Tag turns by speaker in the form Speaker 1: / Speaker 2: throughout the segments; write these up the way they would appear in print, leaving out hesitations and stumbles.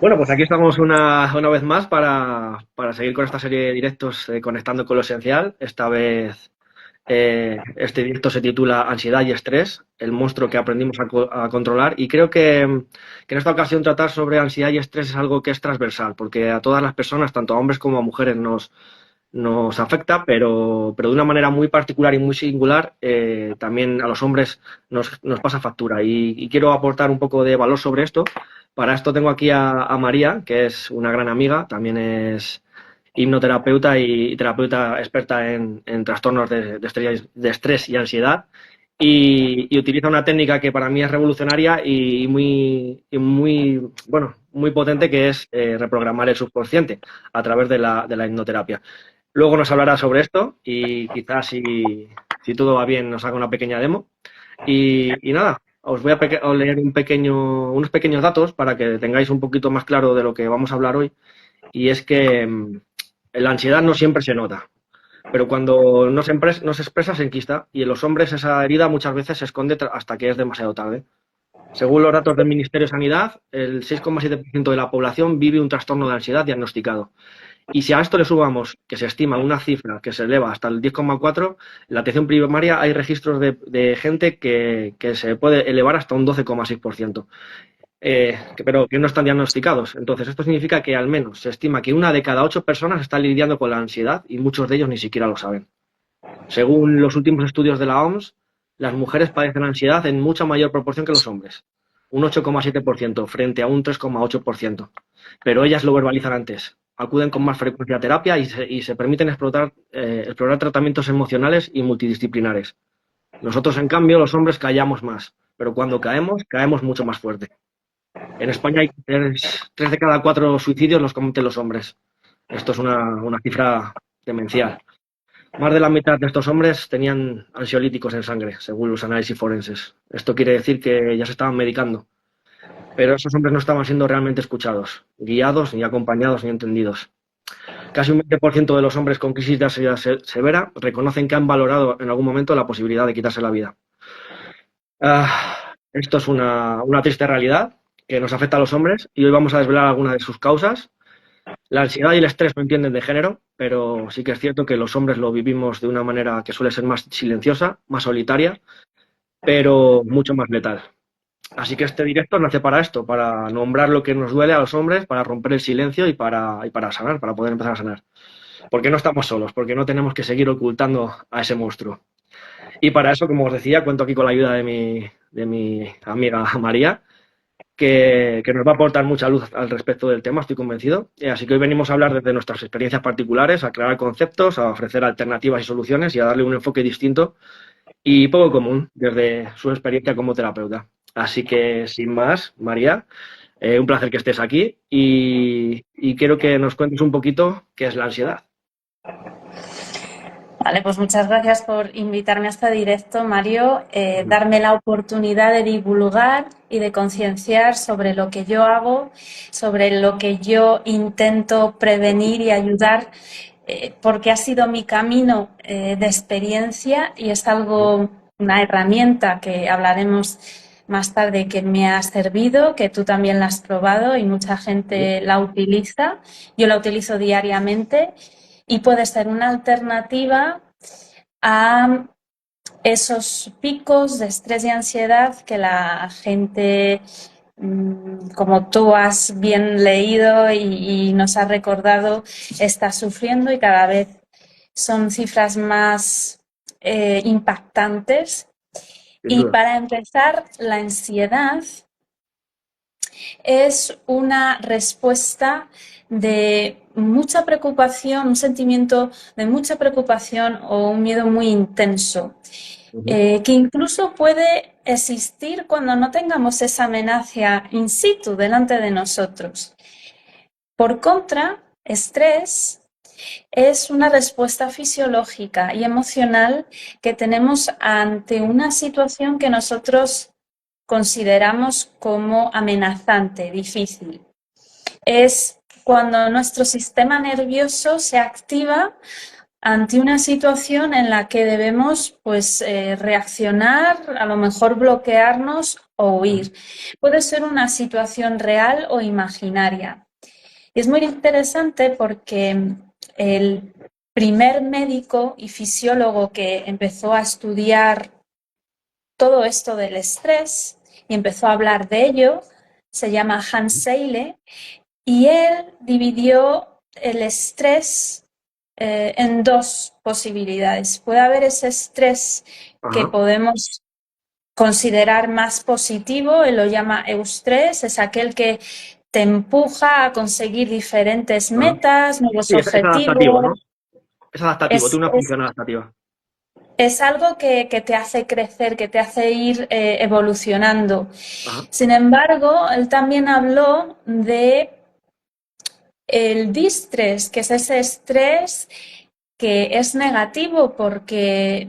Speaker 1: Bueno, pues aquí estamos una vez más para seguir con esta serie de directos conectando con lo esencial. Esta vez este directo se titula Ansiedad y estrés, el monstruo que aprendimos a controlar. Y creo que en esta ocasión tratar sobre ansiedad y estrés es algo que es transversal, porque a todas las personas, tanto a hombres como a mujeres, nos afecta, pero de una manera muy particular y muy singular, también a los hombres nos pasa factura. Y quiero aportar un poco de valor sobre esto. Para esto tengo aquí a María, que es una gran amiga, también es hipnoterapeuta y terapeuta experta en trastornos de estrés y ansiedad. Y utiliza una técnica que para mí es revolucionaria y muy, bueno, muy potente, que es reprogramar el subconsciente a través de la hipnoterapia. Luego nos hablará sobre esto y quizás si todo va bien nos haga una pequeña demo. Y nada, os voy a leer unos pequeños datos para que tengáis un poquito más claro de lo que vamos a hablar hoy. Y es que la ansiedad no siempre se nota, pero cuando no se expresa se enquista, y en los hombres esa herida muchas veces se esconde hasta que es demasiado tarde. Según los datos del Ministerio de Sanidad, el 6,7% de la población vive un trastorno de ansiedad diagnosticado. Y si a esto le sumamos que se estima una cifra que se eleva hasta el 10,4, en la atención primaria hay registros de gente que se puede elevar hasta un 12,6%, pero que no están diagnosticados. Entonces, esto significa que al menos se estima que una de cada 8 personas está lidiando con la ansiedad, y muchos de ellos ni siquiera lo saben. Según los últimos estudios de la OMS, las mujeres padecen ansiedad en mucha mayor proporción que los hombres, un 8,7% frente a un 3,8%. Pero ellas lo verbalizan antes, acuden con más frecuencia a terapia y se permiten explorar tratamientos emocionales y multidisciplinares. Nosotros, en cambio, los hombres callamos más, pero cuando caemos, caemos mucho más fuerte. En España hay 3 de cada 4 suicidios los cometen los hombres. Esto es una cifra demencial. Más de la mitad de estos hombres tenían ansiolíticos en sangre, según los análisis forenses. Esto quiere decir que ya se estaban medicando, pero esos hombres no estaban siendo realmente escuchados, guiados, ni acompañados, ni entendidos. Casi un 20% de los hombres con crisis de ansiedad severa reconocen que han valorado en algún momento la posibilidad de quitarse la vida. Esto es una triste realidad que nos afecta a los hombres, y hoy vamos a desvelar algunas de sus causas. La ansiedad y el estrés no entienden de género, pero sí que es cierto que los hombres lo vivimos de una manera que suele ser más silenciosa, más solitaria, pero mucho más letal. Así que este directo nace para esto, para nombrar lo que nos duele a los hombres, para romper el silencio y para sanar, para poder empezar a sanar. Porque no estamos solos, porque no tenemos que seguir ocultando a ese monstruo. Y para eso, como os decía, cuento aquí con la ayuda de mi amiga María, que nos va a aportar mucha luz al respecto del tema, estoy convencido. Así que hoy venimos a hablar desde nuestras experiencias particulares, a aclarar conceptos, a ofrecer alternativas y soluciones y a darle un enfoque distinto y poco común desde su experiencia como terapeuta. Así que, sin más, María, un placer que estés aquí y quiero que nos cuentes un poquito qué es la ansiedad.
Speaker 2: Vale, pues muchas gracias por invitarme a este directo, Mario, darme la oportunidad de divulgar y de concienciar sobre lo que yo hago, sobre lo que yo intento prevenir y ayudar, porque ha sido mi camino de experiencia y es algo, una herramienta que hablaremos más tarde que me ha servido, que tú también la has probado y mucha gente la utiliza. Yo la utilizo diariamente y puede ser una alternativa a esos picos de estrés y ansiedad que la gente, como tú has bien leído y nos has recordado, está sufriendo, y cada vez son cifras más impactantes.
Speaker 1: Sin
Speaker 2: Y
Speaker 1: duda.
Speaker 2: para empezar, la ansiedad es una respuesta de mucha preocupación, un sentimiento de mucha preocupación o un miedo muy intenso,
Speaker 1: Ujú.
Speaker 2: que incluso puede existir cuando no tengamos esa amenaza in situ delante de nosotros. Por contra, estrés es una respuesta fisiológica y emocional que tenemos ante una situación que nosotros consideramos como amenazante, difícil. Es cuando nuestro sistema nervioso se activa ante una situación en la que debemos pues, reaccionar, a lo mejor bloquearnos o huir. Puede ser una situación real o imaginaria. Y es muy interesante porque el primer médico y fisiólogo que empezó a estudiar todo esto del estrés y empezó a hablar de ello se llama Hans Seyle, y él dividió el estrés en dos posibilidades. Puede haber ese estrés que
Speaker 1: Ajá.
Speaker 2: podemos considerar más positivo, él lo llama eustrés, es aquel que te empuja a conseguir diferentes
Speaker 1: Ajá.
Speaker 2: metas, nuevos
Speaker 1: Sí, es adaptativo,
Speaker 2: objetivos.
Speaker 1: ¿no? Es adaptativo,
Speaker 2: Es,
Speaker 1: tiene una
Speaker 2: es,
Speaker 1: función adaptativa.
Speaker 2: es algo que te hace crecer, que te hace ir evolucionando.
Speaker 1: Ajá.
Speaker 2: Sin embargo, él también habló de el distrés, que es ese estrés que es negativo porque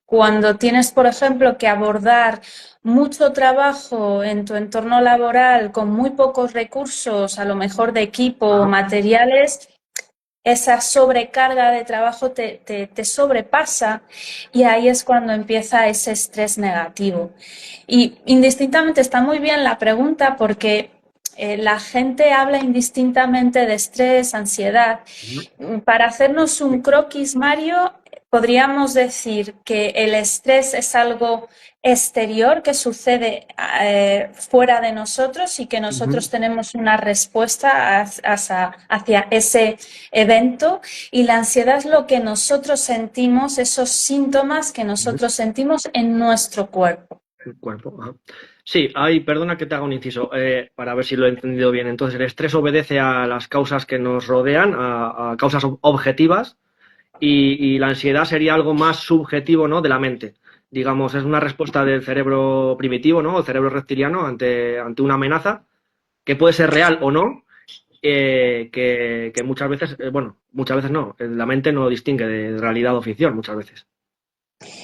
Speaker 2: cuando tienes, por ejemplo, que abordar mucho trabajo en tu entorno laboral con muy pocos recursos, a lo mejor de equipo o
Speaker 1: Ajá.
Speaker 2: materiales, esa sobrecarga de trabajo te sobrepasa y ahí es cuando empieza ese estrés negativo. Y indistintamente está muy bien la pregunta porque la gente habla indistintamente de estrés, ansiedad.
Speaker 1: Ujú.
Speaker 2: Para hacernos un
Speaker 1: Sí.
Speaker 2: croquis, Mario, podríamos decir que el estrés es algo exterior que sucede fuera de nosotros y que
Speaker 1: Ujú.
Speaker 2: nosotros tenemos una respuesta hacia ese evento, y la ansiedad es lo que nosotros sentimos, esos síntomas que
Speaker 1: Ujú.
Speaker 2: nosotros sentimos en nuestro cuerpo.
Speaker 1: El cuerpo. Ajá. Sí, hay, perdona que te haga un inciso, para ver si lo he entendido bien. Entonces, el estrés obedece a las causas que nos rodean, a causas objetivas, y la ansiedad sería algo más subjetivo, ¿no? De la mente. Digamos, es una respuesta del cerebro primitivo, ¿no? El cerebro reptiliano ante una amenaza, que puede ser real o no, que muchas veces, bueno, muchas veces no, la mente no distingue de realidad o ficción, muchas veces.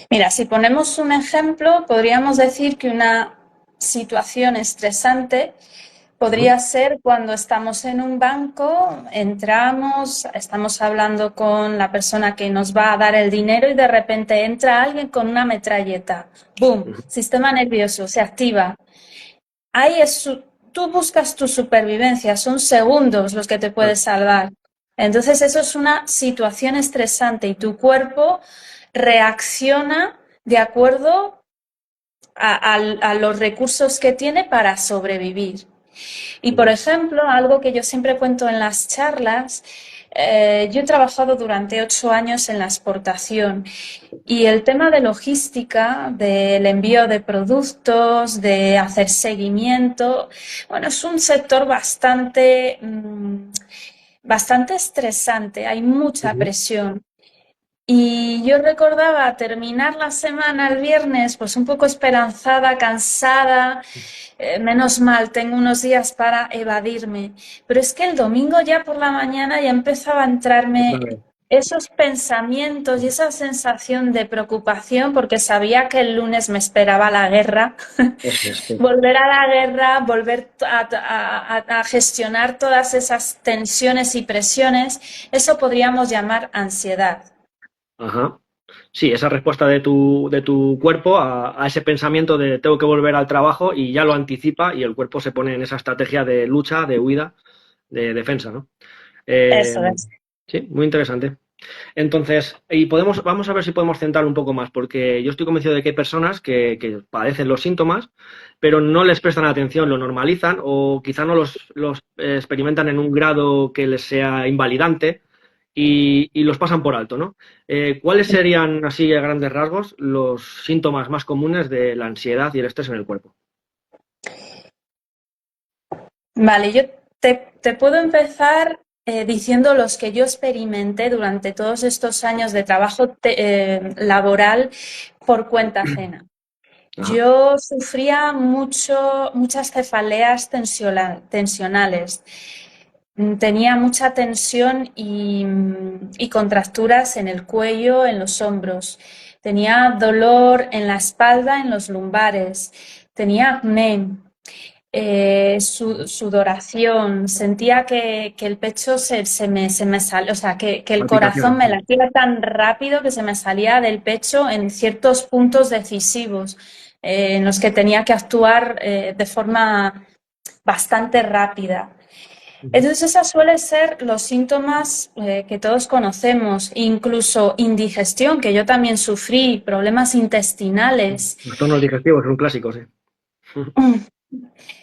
Speaker 2: Mira, si ponemos un ejemplo, podríamos decir que una situación estresante
Speaker 1: Ujú.
Speaker 2: podría ser cuando estamos en un banco, entramos, estamos hablando con la persona que nos va a dar el dinero y de repente entra alguien con una metralleta. ¡Boom!
Speaker 1: Ujú.
Speaker 2: Sistema nervioso se activa. Ahí tú buscas tu supervivencia, son segundos los que te
Speaker 1: Claro.
Speaker 2: puedes salvar. Entonces eso es una situación estresante y tu cuerpo reacciona de acuerdo a los recursos que tiene para sobrevivir. Y por
Speaker 1: Ujú.
Speaker 2: ejemplo, algo que yo siempre cuento en las charlas, yo he trabajado durante 8 años en la exportación y el tema de logística, del envío de productos, de hacer seguimiento, bueno, es un sector bastante estresante, hay mucha
Speaker 1: Ujú.
Speaker 2: presión. Y yo recordaba terminar la semana el viernes, pues un poco esperanzada, cansada. Menos mal, tengo unos días para evadirme. Pero es que el domingo ya por la mañana ya empezaba a
Speaker 1: Otra
Speaker 2: entrarme
Speaker 1: vez.
Speaker 2: esos pensamientos y esa sensación de preocupación porque sabía que el lunes me esperaba la guerra.
Speaker 1: Eso es, sí.
Speaker 2: Volver a la guerra, volver a gestionar todas esas tensiones y presiones, eso podríamos llamar ansiedad.
Speaker 1: Ajá. Sí, esa respuesta de tu cuerpo a ese pensamiento de tengo que volver al trabajo y ya lo anticipa y el cuerpo se pone en esa estrategia de lucha, de huida, de defensa, ¿no? Eh,
Speaker 2: Eso es.
Speaker 1: sí, muy interesante. Entonces, vamos a ver si podemos centrar un poco más, porque yo estoy convencido de que hay personas que padecen los síntomas, pero no les prestan atención, lo normalizan o quizá no los experimentan en un grado que les sea invalidante y los pasan por alto, ¿no? ¿Cuáles serían, así a grandes rasgos, los síntomas más comunes de la ansiedad y el estrés en el cuerpo?
Speaker 2: Vale, yo te puedo empezar diciendo los que yo experimenté durante todos estos años de trabajo laboral por cuenta ajena.
Speaker 1: Ajá.
Speaker 2: Yo sufría muchas cefaleas tensionales. Tenía mucha tensión y contracturas en el cuello, en los hombros. Tenía dolor en la espalda, en los lumbares. Tenía acné. sudoración, sentía que el pecho se me salía, o sea, que el
Speaker 1: Palpitaciones.
Speaker 2: corazón me latía tan rápido que se me salía del pecho en ciertos puntos decisivos, en los que tenía que actuar de forma bastante rápida.
Speaker 1: Ujú.
Speaker 2: Entonces, esos suelen ser los síntomas que todos conocemos, incluso indigestión, que yo también sufrí, problemas intestinales.
Speaker 1: Los tonos digestivos son clásicos, sí.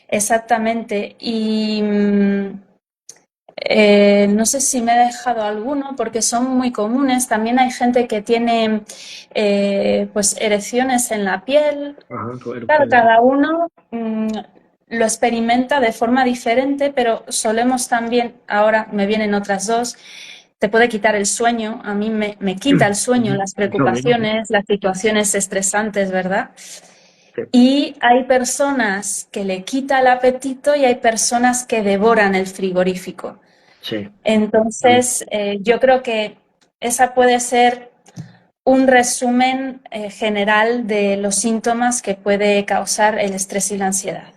Speaker 2: Exactamente. Y no sé si me he dejado alguno porque son muy comunes. También hay gente que tiene pues erecciones en la piel.
Speaker 1: Ajá,
Speaker 2: Claro,
Speaker 1: erupciones.
Speaker 2: cada uno lo experimenta de forma diferente, pero solemos también, ahora me vienen otras dos, te puede quitar el sueño, a mí me quita el sueño,
Speaker 1: Ujú.
Speaker 2: las
Speaker 1: Insomnio, sí.
Speaker 2: preocupaciones, las situaciones estresantes, ¿verdad?
Speaker 1: Sí,
Speaker 2: Y hay personas que le quita el apetito y hay personas que devoran el frigorífico.
Speaker 1: sí. También.
Speaker 2: Entonces, yo creo que esa puede ser un resumen general de los síntomas que puede causar el estrés y la ansiedad.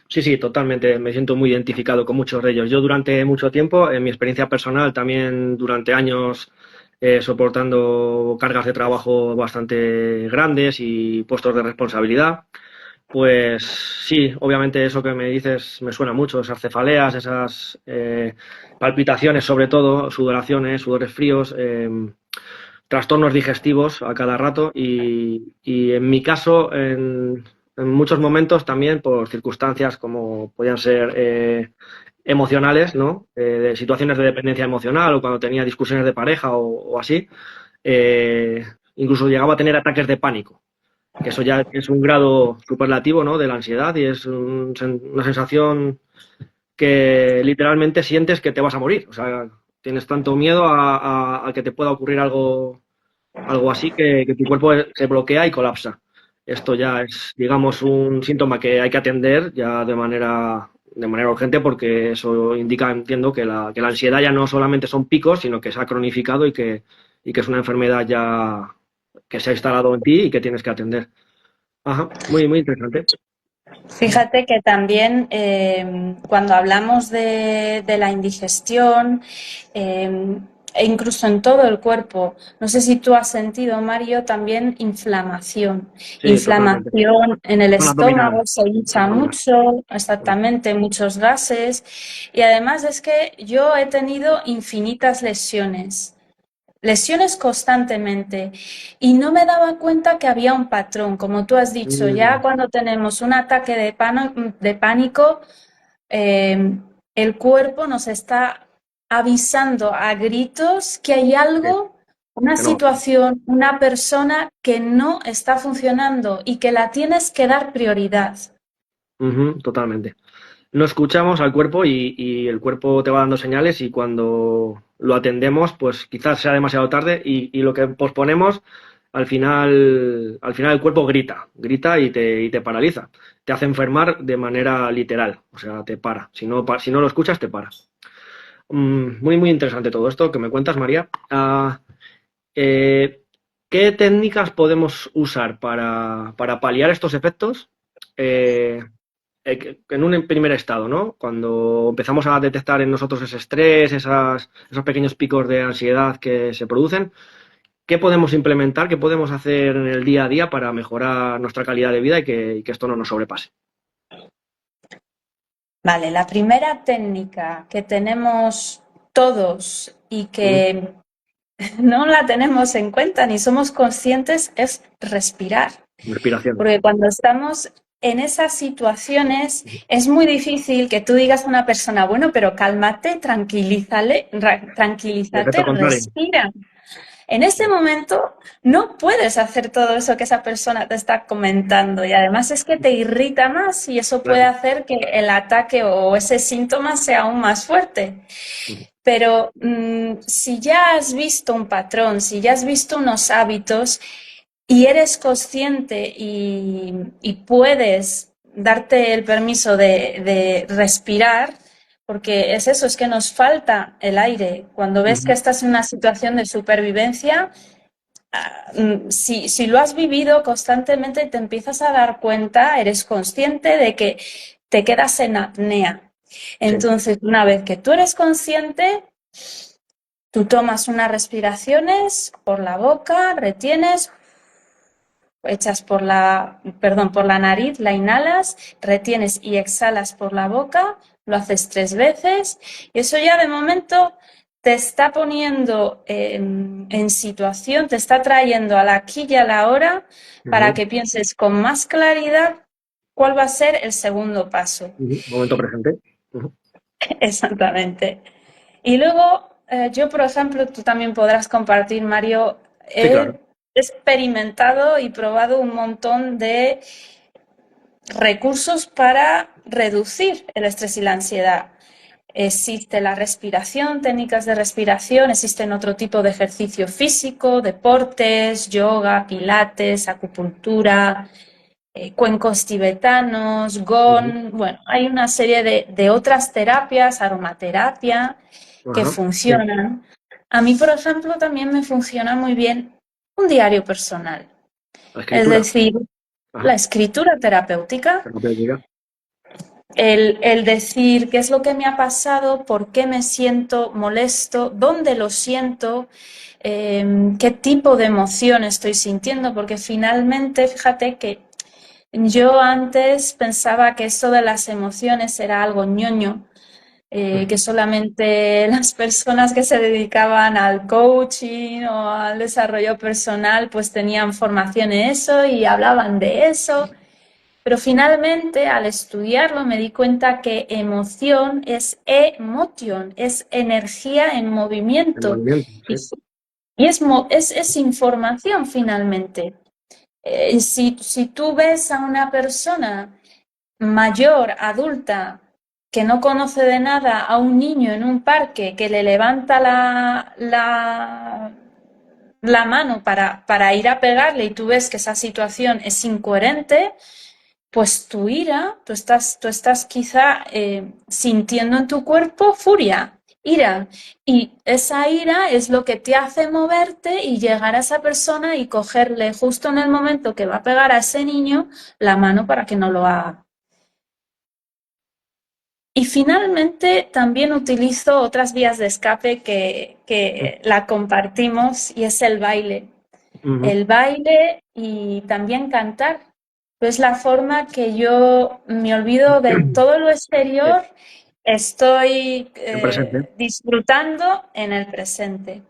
Speaker 1: Sí, sí, totalmente. Me siento muy identificado con muchos de ellos. Yo durante mucho tiempo, en mi experiencia personal, también durante años soportando cargas de trabajo bastante grandes y puestos de responsabilidad, pues sí, obviamente eso que me dices me suena mucho, esas cefaleas, esas palpitaciones sobre todo, sudoraciones, sudores fríos, trastornos digestivos a cada rato y en mi caso, en muchos momentos también por circunstancias como podían ser emocionales, ¿no? De situaciones de dependencia emocional o cuando tenía discusiones de pareja o así, eh, incluso llegaba a tener ataques de pánico, que eso ya es un grado superlativo, ¿no? De la ansiedad y es una sensación que literalmente sientes que te vas a morir, o sea, tienes tanto miedo a que te pueda ocurrir algo así que tu cuerpo se bloquea y colapsa. Esto ya es, digamos, un síntoma que hay que atender ya de manera urgente porque eso indica, entiendo, que la ansiedad ya no solamente son picos, sino que se ha cronificado y que es una enfermedad ya que se ha instalado en ti y que tienes que atender. Ajá, muy, muy interesante.
Speaker 2: Fíjate que también cuando hablamos de la indigestión, e incluso en todo el cuerpo, no sé si tú has sentido, Mario, también inflamación.
Speaker 1: Sí, totalmente.
Speaker 2: Inflamación en el
Speaker 1: Zona
Speaker 2: estómago,
Speaker 1: abdominal.
Speaker 2: se hincha
Speaker 1: Zona abdominal.
Speaker 2: mucho, exactamente, muchos gases. Y además es que yo he tenido infinitas lesiones. Lesiones constantemente y no me daba cuenta que había un patrón, como tú has dicho, ya
Speaker 1: Mm,
Speaker 2: cuando tenemos un ataque de pánico, eh, el cuerpo nos está avisando a gritos que hay
Speaker 1: sí,
Speaker 2: algo, una
Speaker 1: que no.
Speaker 2: situación, una persona que no está funcionando y que la tienes que dar prioridad.
Speaker 1: Ujú, totalmente. No escuchamos al cuerpo y el cuerpo te va dando señales y cuando lo atendemos, pues quizás sea demasiado tarde y lo que posponemos, al final el cuerpo grita y te paraliza. Te hace enfermar de manera literal, o sea, te para. Si no lo escuchas, te para. Muy, muy interesante todo esto que me cuentas, María. Eh, ¿Qué técnicas podemos usar para paliar estos efectos? Eh, en un primer estado, ¿no? Cuando empezamos a detectar en nosotros ese estrés, esos pequeños picos de ansiedad que se producen, ¿qué podemos implementar, qué podemos hacer en el día a día para mejorar nuestra calidad de vida y que esto no nos sobrepase?
Speaker 2: Vale, la primera técnica que tenemos todos y
Speaker 1: ¿Mm?
Speaker 2: que no la tenemos en cuenta ni somos conscientes es respirar.
Speaker 1: Respiración.
Speaker 2: Porque cuando estamos en esas situaciones es muy difícil que tú digas a una persona, bueno, pero cálmate,
Speaker 1: El efecto
Speaker 2: tranquilízate,
Speaker 1: contrario.
Speaker 2: respira. En ese momento no puedes hacer todo eso que esa persona te está comentando y además es que te irrita más y eso puede
Speaker 1: Claro.
Speaker 2: hacer que el ataque o ese síntoma sea aún más fuerte. Pero si ya has visto un patrón, si ya has visto unos hábitos y eres consciente y puedes darte el permiso de respirar, porque es eso, es que nos falta el aire. Cuando ves que
Speaker 1: Ujú.
Speaker 2: estás en una situación de supervivencia, si lo has vivido constantemente, te empiezas a dar cuenta, eres consciente de que te quedas en apnea.
Speaker 1: Sí.
Speaker 2: Entonces, una vez que tú eres consciente, tú tomas unas respiraciones por la boca, retienes, echas por la nariz, la inhalas, retienes y exhalas por la boca, lo haces 3 veces y eso ya de momento te está poniendo en situación, te está trayendo al aquí y a la hora para que pienses con más claridad cuál va a ser el segundo paso.
Speaker 1: Momento presente.
Speaker 2: Exactamente. Y luego, yo, por ejemplo, tú también podrás compartir, Mario,
Speaker 1: Sí, claro.
Speaker 2: he experimentado y probado un montón de recursos para reducir el estrés y la ansiedad. Existe la respiración, técnicas de respiración, existen otro tipo de ejercicio físico, deportes, yoga, pilates, acupuntura, cuencos tibetanos, gon, bueno, hay una serie de otras terapias, aromaterapia, que
Speaker 1: Ajá. Sí.
Speaker 2: funcionan. A mí, por ejemplo, también me funciona muy bien un diario personal,
Speaker 1: La
Speaker 2: es
Speaker 1: escritura.
Speaker 2: decir, la
Speaker 1: Ajá.
Speaker 2: escritura terapéutica,
Speaker 1: Terapéutica.
Speaker 2: el decir qué es lo que me ha pasado, por qué me siento molesto, dónde lo siento, qué tipo de emoción estoy sintiendo, porque finalmente, fíjate que yo antes pensaba que esto de las emociones era algo ñoño, que solamente las personas que se dedicaban al coaching o al desarrollo personal pues tenían formación en eso y hablaban de eso. Pero finalmente, al estudiarlo, me di cuenta que emoción es emotion, es energía en
Speaker 1: El
Speaker 2: movimiento
Speaker 1: movimiento.
Speaker 2: y,
Speaker 1: Sí.
Speaker 2: es información finalmente. Si tú ves a una persona mayor, adulta, que no conoce de nada, a un niño en un parque que le levanta la mano para ir a pegarle y tú ves que esa situación es incoherente, pues tu ira, tú estás quizá sintiendo en tu cuerpo furia, ira. Y esa ira es lo que te hace moverte y llegar a esa persona y cogerle justo en el momento que va a pegar a ese niño la mano para que no lo haga. Y finalmente también utilizo otras vías de escape que la compartimos y es el baile.
Speaker 1: Ujú.
Speaker 2: El baile y también cantar. Es la forma que yo me olvido de todo lo
Speaker 1: Sí.
Speaker 2: exterior, estoy
Speaker 1: En presente.
Speaker 2: disfrutando en el presente.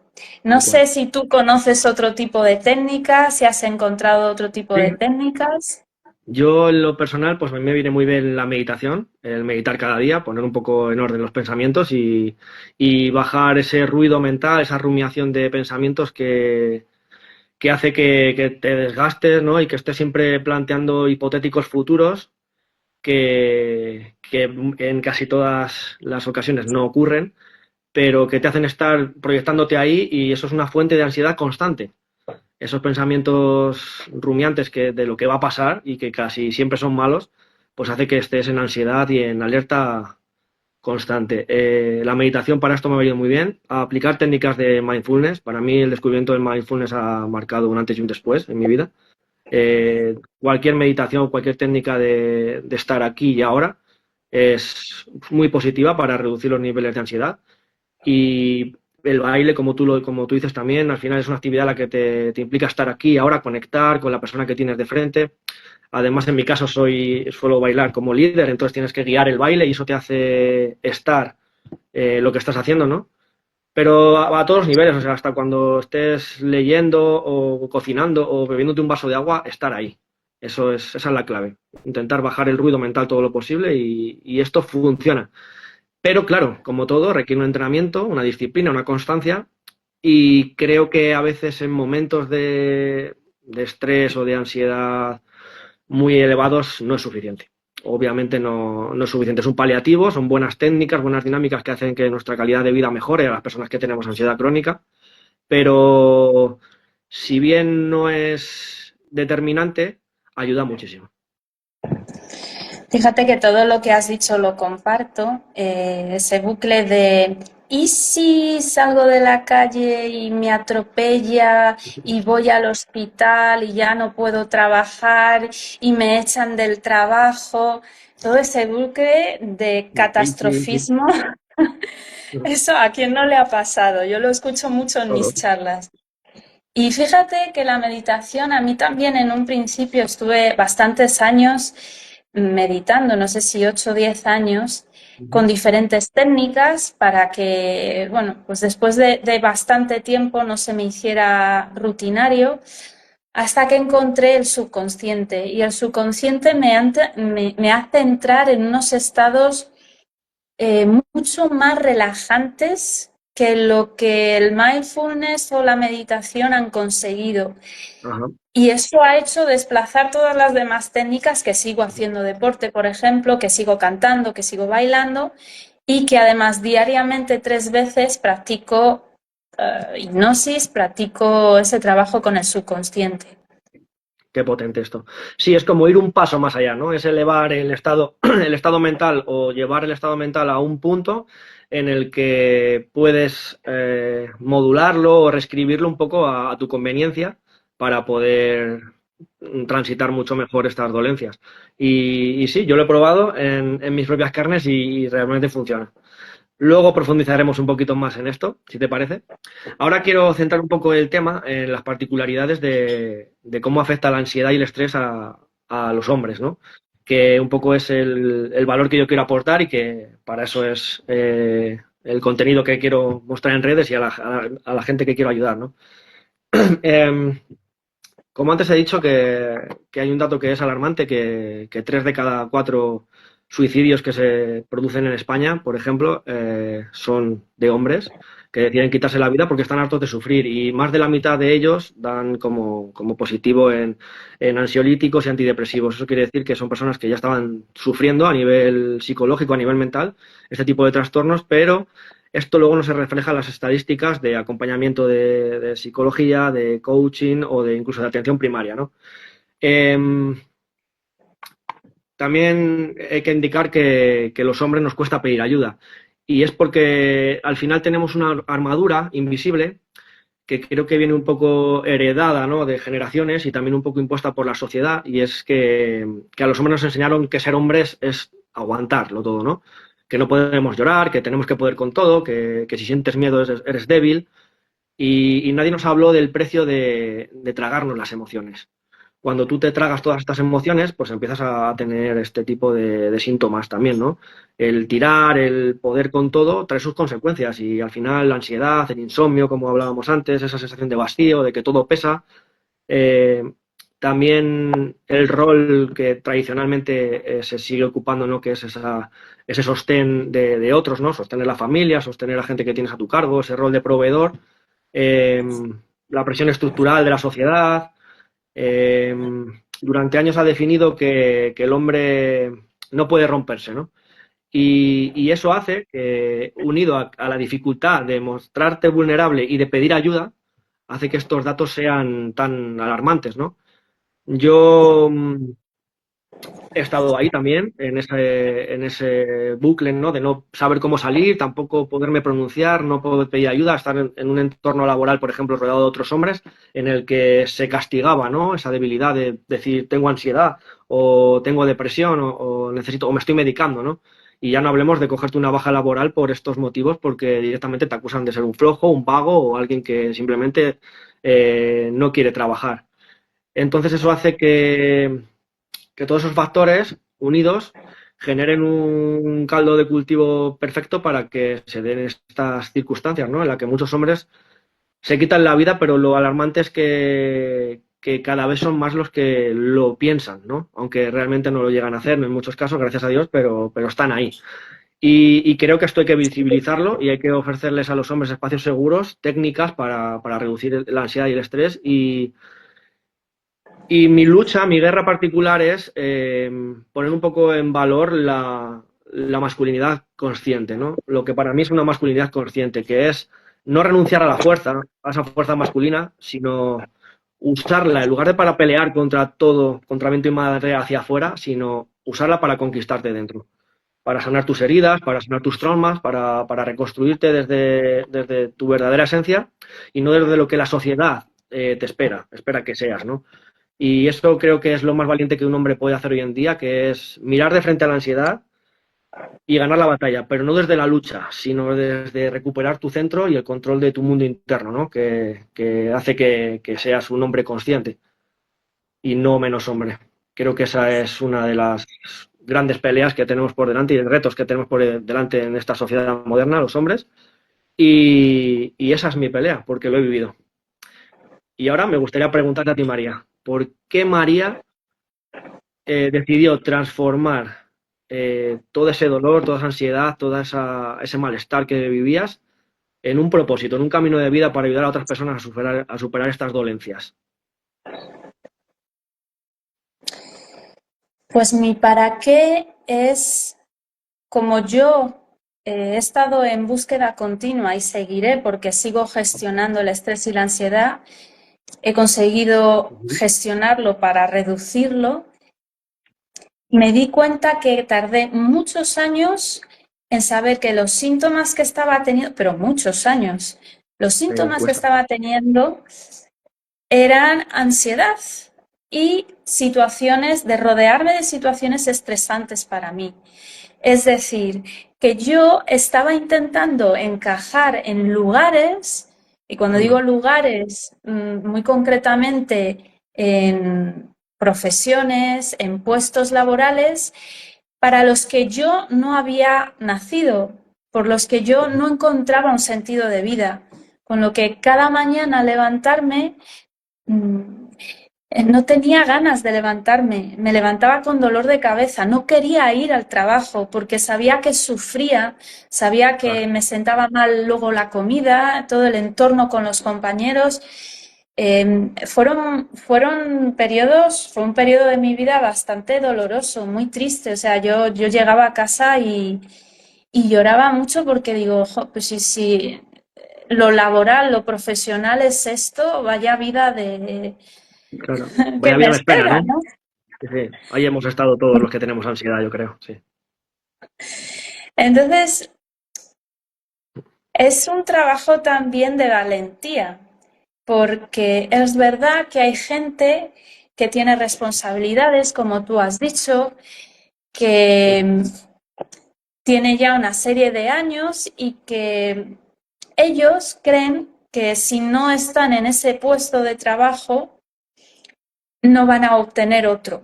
Speaker 2: No
Speaker 1: Tal cual.
Speaker 2: sé si tú conoces otro tipo de técnicas, si has encontrado otro tipo
Speaker 1: Sí.
Speaker 2: de técnicas.
Speaker 1: Yo en lo personal, pues a mí me viene muy bien la meditación, el meditar cada día, poner un poco en orden los pensamientos y bajar ese ruido mental, esa rumiación de pensamientos que hace que te desgastes, ¿no? Y que estés siempre planteando hipotéticos futuros que en casi todas las ocasiones no ocurren, pero que te hacen estar proyectándote ahí y eso es una fuente de ansiedad constante. Esos pensamientos rumiantes de lo que va a pasar y que casi siempre son malos, pues hace que estés en ansiedad y en alerta constante. La meditación para esto me ha venido muy bien. A aplicar técnicas de mindfulness. Para mí el descubrimiento del mindfulness ha marcado un antes y un después en mi vida. Cualquier meditación, cualquier técnica de estar aquí y ahora es muy positiva para reducir los niveles de ansiedad. Y el baile, como tú dices también, al final es una actividad en la que te implica estar aquí, ahora, conectar con la persona que tienes de frente. Además, en mi caso, suelo bailar como líder, entonces tienes que guiar el baile y eso te hace estar lo que estás haciendo, ¿no? Pero a todos los niveles, o sea, hasta cuando estés leyendo o cocinando o bebiéndote un vaso de agua, estar ahí. Esa es la clave. Intentar bajar el ruido mental todo lo posible y esto funciona. Pero claro, como todo, requiere un entrenamiento, una disciplina, una constancia y creo que a veces en momentos de estrés o de ansiedad muy elevados no es suficiente. Obviamente no es suficiente, es un paliativo, son buenas técnicas, buenas dinámicas que hacen que nuestra calidad de vida mejore a las personas que tenemos ansiedad crónica, pero si bien no es determinante, ayuda muchísimo.
Speaker 2: Fíjate que todo lo que has dicho lo comparto. Ese bucle de ¿y si salgo de la calle y me atropella y voy al hospital y ya no puedo trabajar y me echan del trabajo? Todo ese bucle de
Speaker 1: Sí,
Speaker 2: catastrofismo, eso a quién no le ha pasado. Yo lo escucho mucho en mis
Speaker 1: todo.
Speaker 2: charlas. Y fíjate que la meditación, a mí también en un principio estuve bastantes años meditando, no sé si 8 o 10 años, con diferentes técnicas para que, bueno, pues después de bastante tiempo no se me hiciera rutinario, hasta que encontré el subconsciente. Y el subconsciente me hace entrar en unos estados mucho más relajantes que lo que el mindfulness o la meditación han conseguido.
Speaker 1: Ajá.
Speaker 2: Y eso ha hecho desplazar todas las demás técnicas que sigo haciendo deporte, por ejemplo, que sigo cantando, que sigo bailando y que además diariamente 3 veces practico hipnosis, practico ese trabajo con el subconsciente.
Speaker 1: Qué potente esto. Sí, es como ir un paso más allá, ¿no? Es elevar el estado, el estado mental o llevar el estado mental a un punto en el que puedes modularlo o reescribirlo un poco a tu conveniencia para poder transitar mucho mejor estas dolencias. Y sí, yo lo he probado en mis propias carnes y realmente funciona. Luego profundizaremos un poquito más en esto, si te parece. Ahora quiero centrar un poco el tema en las particularidades de cómo afecta la ansiedad y el estrés a los hombres, ¿no? Que un poco es el valor que yo quiero aportar y que para eso es el contenido que quiero mostrar en redes y a la gente que quiero ayudar, ¿no? Em, como antes he dicho que hay un dato que es alarmante, que 3 de cada 4 suicidios que se producen en España, por ejemplo, son de hombres que deciden quitarse la vida porque están hartos de sufrir y más de la mitad de ellos dan como positivo en ansiolíticos y antidepresivos. Eso quiere decir que son personas que ya estaban sufriendo a nivel psicológico, a nivel mental, este tipo de trastornos, pero esto luego no se refleja en las estadísticas de acompañamiento de psicología, de coaching o de incluso de atención primaria, ¿no? Eh, También hay que indicar que los hombres nos cuesta pedir ayuda. Y es porque al final tenemos una armadura invisible que creo que viene un poco heredada, ¿no? De generaciones y también un poco impuesta por la sociedad. Y es que a los hombres nos enseñaron que ser hombres es aguantarlo todo, ¿no? Que no podemos llorar, que tenemos que poder con todo, que si sientes miedo eres débil. Y nadie nos habló del precio de tragarnos las emociones. Cuando tú te tragas todas estas emociones, pues empiezas a tener este tipo de síntomas también, ¿no? El tirar, el poder con todo, trae sus consecuencias y al final la ansiedad, el insomnio, como hablábamos antes, esa sensación de vacío, de que todo pesa. eh, También el rol que tradicionalmente se sigue ocupando, ¿no? Que es ese sostén de otros, ¿no? Sostener la familia, sostener a la gente que tienes a tu cargo, ese rol de proveedor, eh, la presión estructural de la sociedad. eh, Durante años ha definido que el hombre no puede romperse, ¿no? Y eso hace que, unido a la dificultad de mostrarte vulnerable y de pedir ayuda, hace que estos datos sean tan alarmantes, ¿no? Yo he estado ahí también, en ese bucle, ¿no? De no saber cómo salir, tampoco poderme pronunciar, no poder pedir ayuda, estar en un entorno laboral, por ejemplo, rodeado de otros hombres, en el que se castigaba, ¿no? Esa debilidad de decir tengo ansiedad o tengo depresión o necesito o me estoy medicando, ¿no? Y ya no hablemos de cogerte una baja laboral por estos motivos, porque directamente te acusan de ser un flojo, un vago o alguien que simplemente no quiere trabajar. Entonces eso hace que todos esos factores unidos generen un caldo de cultivo perfecto para que se den estas circunstancias, ¿no? En las que muchos hombres se quitan la vida, pero lo alarmante es que cada vez son más los que lo piensan, ¿no? Aunque realmente no lo llegan a hacer en muchos casos, gracias a Dios, pero están ahí. Y creo que esto hay que visibilizarlo y hay que ofrecerles a los hombres espacios seguros, técnicas para reducir la ansiedad y el estrés y mi lucha, mi guerra particular es poner un poco en valor la masculinidad consciente, ¿no? Lo que para mí es una masculinidad consciente, que es no renunciar a la fuerza, a esa fuerza masculina, sino usarla en lugar de para pelear contra todo, contra viento y madre hacia afuera, sino usarla para conquistarte dentro. para sanar tus heridas, para sanar tus traumas, para reconstruirte desde tu verdadera esencia y no desde lo que la sociedad te espera que seas, ¿no? Y eso creo que es lo más valiente que un hombre puede hacer hoy en día, que es mirar de frente a la ansiedad y ganar la batalla, pero no desde la lucha, sino desde recuperar tu centro y el control de tu mundo interno, ¿no? Que hace que seas un hombre consciente y no menos hombre. Creo que esa es una de las grandes peleas que tenemos por delante y de retos que tenemos por delante en esta sociedad moderna, los hombres. Y esa es mi pelea, porque lo he vivido. Y ahora me gustaría preguntarte a ti, María, ¿por qué María decidió transformar todo ese dolor, toda esa ansiedad, ese malestar que vivías en un propósito, en un camino de vida para ayudar a otras personas a superar estas dolencias?
Speaker 2: Pues mi para qué es, como yo he estado en búsqueda continua y seguiré porque sigo gestionando el estrés y la ansiedad, he conseguido gestionarlo para reducirlo. Me di cuenta que tardé muchos años en saber que los síntomas que estaba teniendo, pero muchos años, los síntomas que
Speaker 1: Cuesta.
Speaker 2: estaba teniendo eran ansiedad y situaciones de rodearme de situaciones estresantes para mí. Es decir, que yo estaba intentando encajar en lugares, y cuando digo lugares, muy concretamente en profesiones, en puestos laborales, para los que yo no había nacido, por los que yo no encontraba un sentido de vida, con lo que cada mañana al levantarme no tenía ganas de levantarme, me levantaba con dolor de cabeza, no quería ir al trabajo porque sabía que sufría, sabía que me sentaba mal luego la comida, todo el entorno con los compañeros. Fueron periodos, fue un periodo de mi vida bastante doloroso, muy triste. O sea, yo llegaba a casa y lloraba mucho porque digo, pues si lo laboral, lo profesional es esto, vaya vida de
Speaker 1: Claro.
Speaker 2: que
Speaker 1: Vaya
Speaker 2: me
Speaker 1: vida me espera,
Speaker 2: espera,
Speaker 1: ¿no?
Speaker 2: ¿no?
Speaker 1: Sí, sí. Ahí hemos estado todos los que tenemos ansiedad, yo creo, sí.
Speaker 2: Entonces, es un trabajo también de valentía, porque es verdad que hay gente que tiene responsabilidades, como tú has dicho, que tiene ya una serie de años y que ellos creen que si no están en ese puesto de trabajo, no van a obtener otro.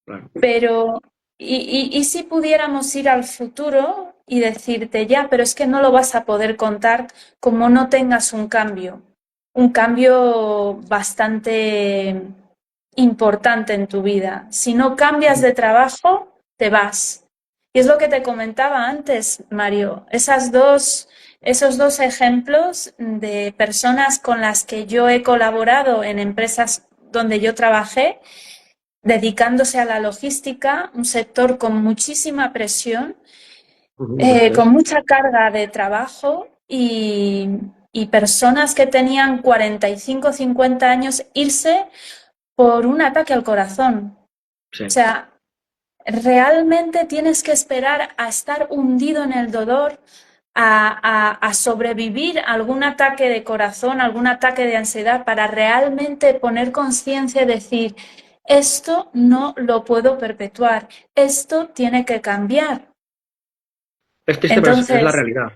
Speaker 1: Claro.
Speaker 2: Pero, ¿y si pudiéramos ir al futuro y decirte, ya, pero es que no lo vas a poder contar como no tengas un cambio bastante importante en tu vida? Si no cambias de trabajo, te vas. Y es lo que te comentaba antes, Mario, esos dos ejemplos de personas con las que yo he colaborado en empresas donde yo trabajé, dedicándose a la logística, un sector con muchísima presión,
Speaker 1: Eso
Speaker 2: con
Speaker 1: es.
Speaker 2: mucha carga de trabajo y personas que tenían 45, 50 años irse por un ataque al corazón.
Speaker 1: Sí.
Speaker 2: O sea, realmente tienes que esperar a estar hundido en el dolor, a sobrevivir a algún ataque de corazón, algún ataque de ansiedad, para realmente poner conciencia y decir, esto no lo puedo perpetuar, esto tiene que cambiar.
Speaker 1: Es triste, pero es la
Speaker 2: Entonces,
Speaker 1: realidad.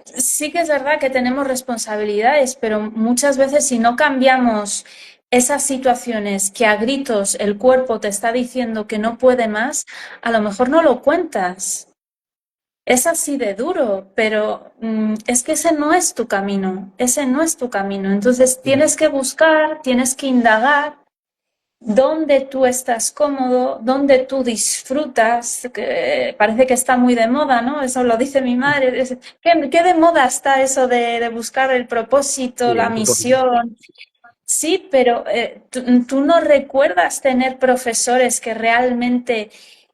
Speaker 2: sí que es verdad que tenemos responsabilidades, pero muchas veces si no cambiamos esas situaciones que a gritos el cuerpo te está diciendo que no puede más, a lo mejor no lo cuentas. Es así de duro, pero es que ese no es tu camino, ese no es tu camino. Entonces tienes que buscar, tienes que indagar dónde tú estás cómodo, dónde tú disfrutas, que parece que está muy de moda, ¿no? Eso lo dice mi madre. ¿Qué de moda está eso de buscar el propósito,
Speaker 1: Sí,
Speaker 2: la
Speaker 1: el propósito.
Speaker 2: misión? Sí, pero tú no recuerdas tener profesores que realmente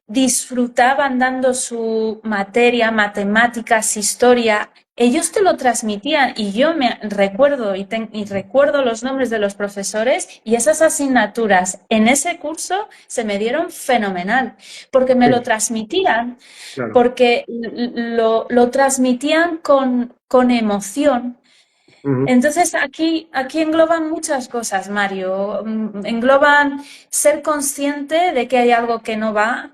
Speaker 2: disfrutaban dando su materia, matemáticas, historia. Ellos te lo transmitían y yo me recuerdo y recuerdo los nombres de los profesores y esas asignaturas en ese curso se me dieron fenomenal porque me lo
Speaker 1: Sí,
Speaker 2: transmitían,
Speaker 1: claro.
Speaker 2: porque lo transmitían con emoción.
Speaker 1: Ujú.
Speaker 2: Entonces aquí engloban muchas cosas, Mario. Engloban ser consciente de que hay algo que no va,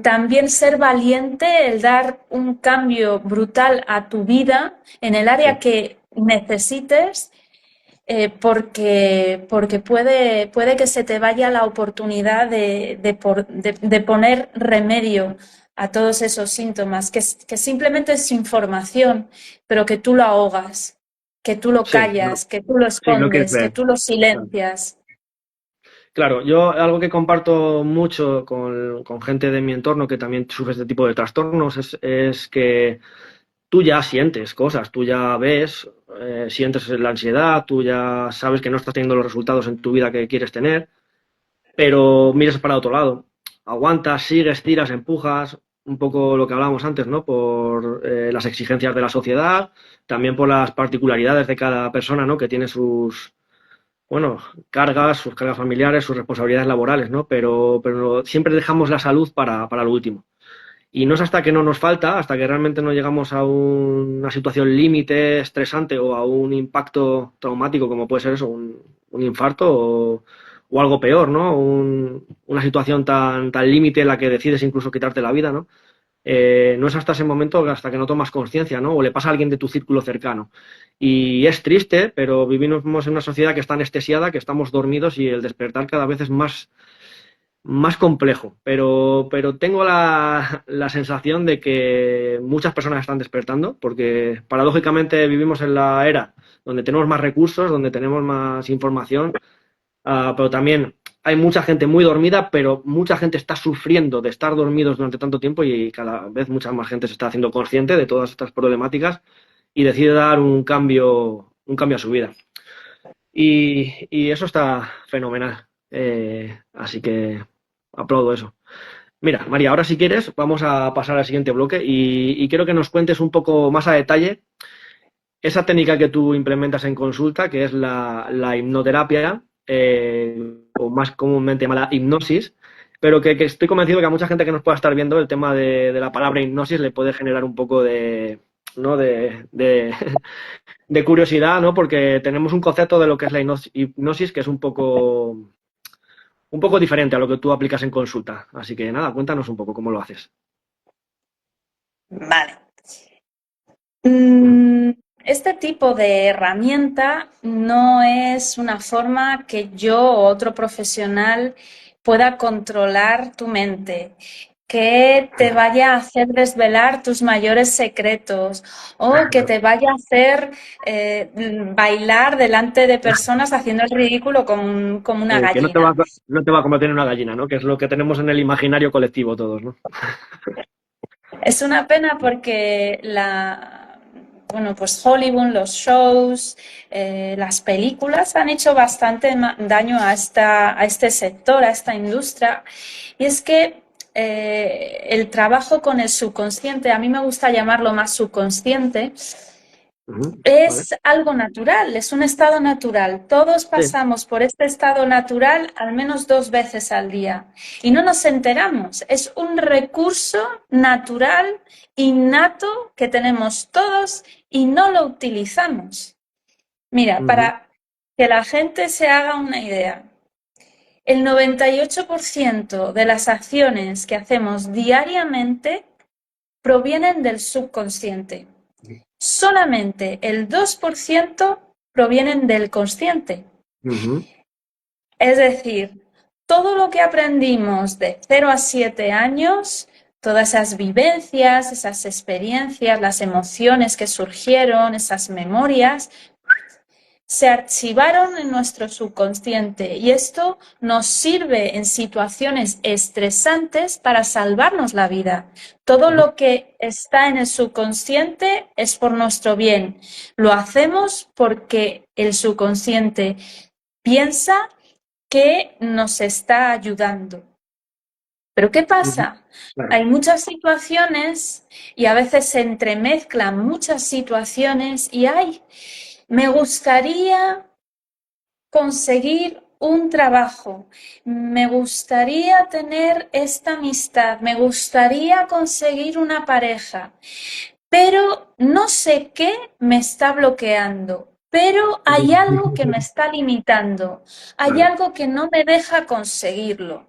Speaker 2: también ser valiente, el dar un cambio brutal a tu vida en el área
Speaker 1: Sí,
Speaker 2: que necesites, porque puede que se te vaya la oportunidad de poner remedio a todos esos síntomas, que simplemente es información, pero que tú lo ahogas, que tú lo
Speaker 1: sí, no,
Speaker 2: callas, que tú lo
Speaker 1: sí, no quieres
Speaker 2: escondes, que
Speaker 1: ver.
Speaker 2: tú lo
Speaker 1: Claro.
Speaker 2: silencias.
Speaker 1: Claro, yo algo que comparto mucho con gente de mi entorno que también sufre este tipo de trastornos es que tú ya sientes cosas, tú ya ves, sientes la ansiedad, tú ya sabes que no estás teniendo los resultados en tu vida que quieres tener, pero miras para otro lado. Aguantas, sigues, tiras, empujas, un poco lo que hablábamos antes, ¿no? Por las exigencias de la sociedad, también por las particularidades de cada persona, ¿no? Que tiene sus, bueno, cargas, sus cargas familiares, sus responsabilidades laborales, ¿no? Pero siempre dejamos la salud para lo último. Y no es hasta que no nos falta, hasta que realmente no llegamos a una situación límite, estresante o a un impacto traumático, como puede ser eso, un infarto o algo peor, ¿no? Una situación tan límite en la que decides incluso quitarte la vida, ¿no? No es hasta ese momento, hasta que no tomas conciencia, ¿no? O le pasa a alguien de tu círculo cercano. Y es triste, pero vivimos en una sociedad que está anestesiada, que estamos dormidos y el despertar cada vez es más complejo, pero tengo la sensación de que muchas personas están despertando, porque paradójicamente vivimos en la era donde tenemos más recursos, donde tenemos más información, pero también hay mucha gente muy dormida, pero mucha gente está sufriendo de estar dormidos durante tanto tiempo y cada vez mucha más gente se está haciendo consciente de todas estas problemáticas y decide dar un cambio a su vida. Y eso está fenomenal. Así que aplaudo eso. Mira, María, ahora si quieres vamos a pasar al siguiente bloque y quiero que nos cuentes un poco más a detalle esa técnica que tú implementas en consulta, que es la hipnoterapia, o más comúnmente llamada hipnosis, pero que estoy convencido que a mucha gente que nos pueda estar viendo el tema de la palabra hipnosis le puede generar un poco de, ¿no? De curiosidad, ¿no? Porque tenemos un concepto de lo que es la hipnosis que es un poco diferente a lo que tú aplicas en consulta. Así que nada, cuéntanos un poco cómo lo haces.
Speaker 2: Vale.
Speaker 1: Ujú.
Speaker 2: Este tipo de herramienta no es una forma que yo o otro profesional pueda controlar tu mente, que te vaya a hacer desvelar tus mayores secretos o que te vaya a hacer bailar delante de personas haciendo el ridículo como una
Speaker 1: Que
Speaker 2: gallina.
Speaker 1: no te va a convertir en una gallina, ¿no? Que es lo que tenemos en el imaginario colectivo todos, ¿no?
Speaker 2: Es una pena porque bueno, pues Hollywood, los shows, las películas han hecho bastante daño a este sector, a esta industria. Y es que el trabajo con el subconsciente, a mí me gusta llamarlo más subconsciente,
Speaker 1: Ujú. ¿Vale?
Speaker 2: es algo natural, es un estado natural. Todos
Speaker 1: Sí.
Speaker 2: pasamos por este estado natural al menos 2 veces al día y no nos enteramos. Es un recurso natural, innato, que tenemos todos y no lo utilizamos. Mira,
Speaker 1: Ujú.
Speaker 2: para que la gente se haga una idea, el 98% de las acciones que hacemos diariamente provienen del subconsciente. Solamente el 2% provienen del consciente.
Speaker 1: Ujú.
Speaker 2: Es decir, todo lo que aprendimos de 0 a 7 años, todas esas vivencias, esas experiencias, las emociones que surgieron, esas memorias, se archivaron en nuestro subconsciente y esto nos sirve en situaciones estresantes para salvarnos la vida. Todo
Speaker 1: Ujú.
Speaker 2: lo que está en el subconsciente es por nuestro bien. Lo hacemos porque el subconsciente piensa que nos está ayudando. Pero ¿qué
Speaker 1: Ujú.
Speaker 2: pasa?
Speaker 1: Claro.
Speaker 2: Hay muchas situaciones y a veces se entremezclan muchas situaciones y ay, me gustaría conseguir un trabajo, me gustaría tener esta amistad, me gustaría conseguir una pareja, pero no sé qué me está bloqueando, pero hay algo que me está limitando, hay
Speaker 1: Claro.
Speaker 2: algo que no me deja conseguirlo.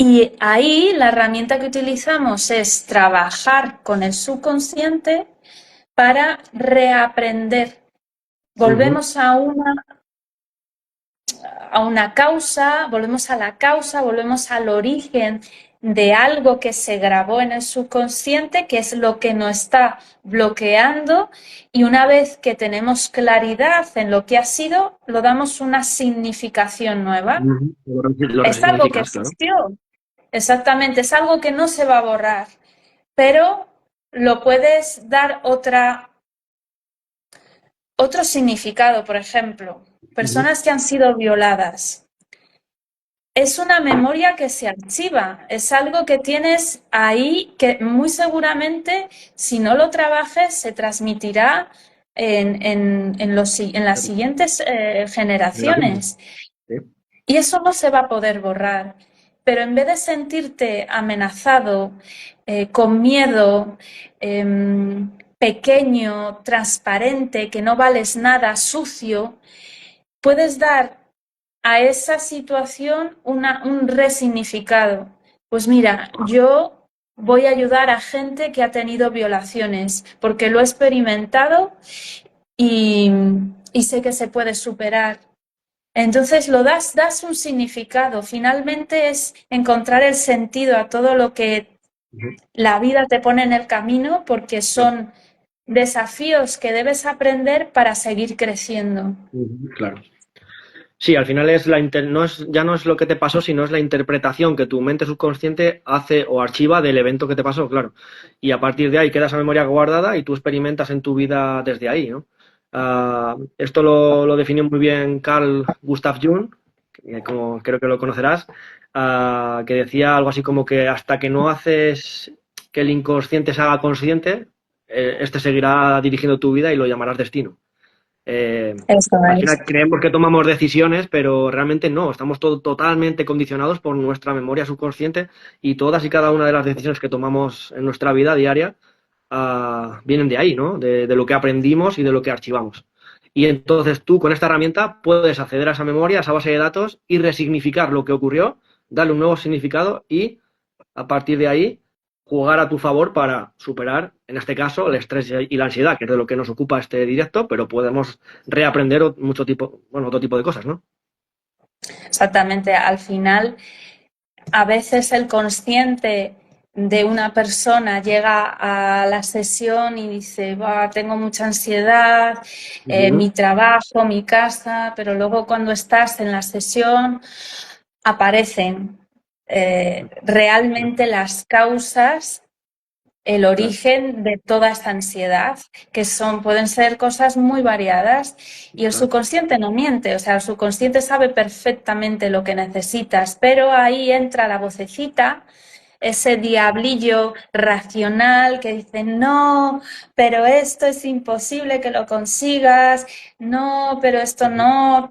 Speaker 2: Y ahí la herramienta que utilizamos es trabajar con el subconsciente para reaprender.
Speaker 1: Ujú.
Speaker 2: Volvemos a una causa, volvemos a la causa, volvemos al origen de algo que se grabó en el subconsciente, que es lo que nos está bloqueando, y una vez que tenemos claridad en lo que ha sido, lo damos una significación nueva.
Speaker 1: Ujú. Lo
Speaker 2: Es algo que
Speaker 1: resignificas, claro.
Speaker 2: existió, exactamente, es algo que no se va a borrar, pero lo puedes dar otro significado, por ejemplo,
Speaker 1: Ujú.
Speaker 2: personas que han sido violadas. Es una memoria que se archiva, es algo que tienes ahí que muy seguramente, si no lo trabajes, se transmitirá en las siguientes
Speaker 1: Relaciones.
Speaker 2: generaciones.
Speaker 1: Sí.
Speaker 2: Y eso no se va a poder borrar. Pero en vez de sentirte amenazado, con miedo, pequeño, transparente, que no vales nada, sucio, puedes dar a esa situación un resignificado. Pues mira, yo voy a ayudar a gente que ha tenido violaciones porque lo he experimentado y, y sé que se puede superar. Entonces das un significado. Finalmente es encontrar el sentido a todo lo que
Speaker 1: Ujú.
Speaker 2: la vida te pone en el camino porque
Speaker 1: Claro.
Speaker 2: son desafíos que debes aprender para seguir creciendo.
Speaker 1: Ujú. Claro. Sí, al final es no es, ya no es lo que te pasó, sino es la interpretación que tu mente subconsciente hace o archiva del evento que te pasó, claro. Y a partir de ahí queda esa memoria guardada y tú experimentas en tu vida desde ahí, ¿no? Esto lo definió muy bien Carl Gustav Jung, que como creo que lo conocerás, que decía algo así como que hasta que no haces que el inconsciente se haga consciente, este seguirá dirigiendo tu vida y lo llamarás destino. Eh,
Speaker 2: Eso
Speaker 1: Al
Speaker 2: es.
Speaker 1: final creemos que tomamos decisiones, pero realmente no, estamos totalmente condicionados por nuestra memoria subconsciente y todas y cada una de las decisiones que tomamos en nuestra vida diaria vienen de ahí, ¿no? De lo que aprendimos y de lo que archivamos. Y entonces tú con esta herramienta puedes acceder a esa memoria, a esa base de datos y resignificar lo que ocurrió, darle un nuevo significado y a partir de ahí jugar a tu favor para superar, en este caso, el estrés y la ansiedad, que es de lo que nos ocupa este directo, pero podemos reaprender otro tipo de cosas, ¿no?
Speaker 2: Exactamente. Al final, a veces el consciente de una persona llega a la sesión y dice, "Buah, tengo mucha ansiedad,
Speaker 1: Ujú.
Speaker 2: mi trabajo, mi casa", pero luego cuando estás en la sesión aparecen realmente las causas, el
Speaker 1: Claro.
Speaker 2: origen de toda esta ansiedad, que pueden ser cosas muy variadas y el
Speaker 1: Claro.
Speaker 2: subconsciente no miente, o sea, el subconsciente sabe perfectamente lo que necesitas, pero ahí entra la vocecita, ese diablillo racional que dice, no, pero esto es imposible que lo consigas, no, pero esto
Speaker 1: Ujú.
Speaker 2: no,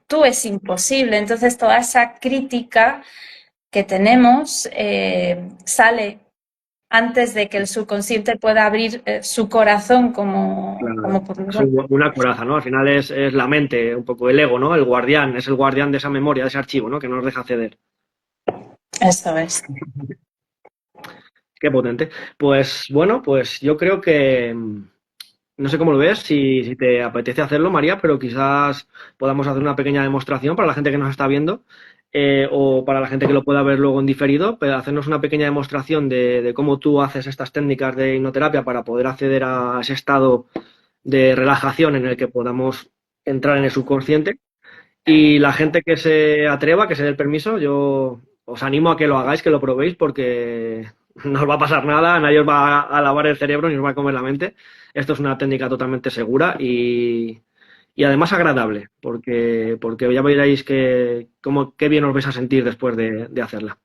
Speaker 2: tú es imposible. Entonces toda esa crítica que tenemos sale antes de que el subconsciente pueda abrir su corazón
Speaker 1: Claro. Es
Speaker 2: bueno,
Speaker 1: una coraza, ¿no? Al final es la mente, un poco el ego, ¿no? El guardián, es el guardián de esa memoria, de ese archivo, ¿no? Que no nos deja ceder.
Speaker 2: eso es.
Speaker 1: Qué potente. Pues bueno, pues yo creo que no sé cómo lo ves, si te apetece hacerlo, María, pero quizás podamos hacer una pequeña demostración para la gente que nos está viendo o para la gente que lo pueda ver luego en diferido, pero hacernos una pequeña demostración de cómo tú haces estas técnicas de hipnoterapia para poder acceder a ese estado de relajación en el que podamos entrar en el subconsciente. Y la gente que se atreva, que se dé el permiso, yo os animo a que lo hagáis, que lo probéis, porque no os va a pasar nada, nadie os va a lavar el cerebro ni os va a comer la mente. Esto es una técnica totalmente segura y además agradable, porque ya veréis qué bien os vais a sentir después de hacerla.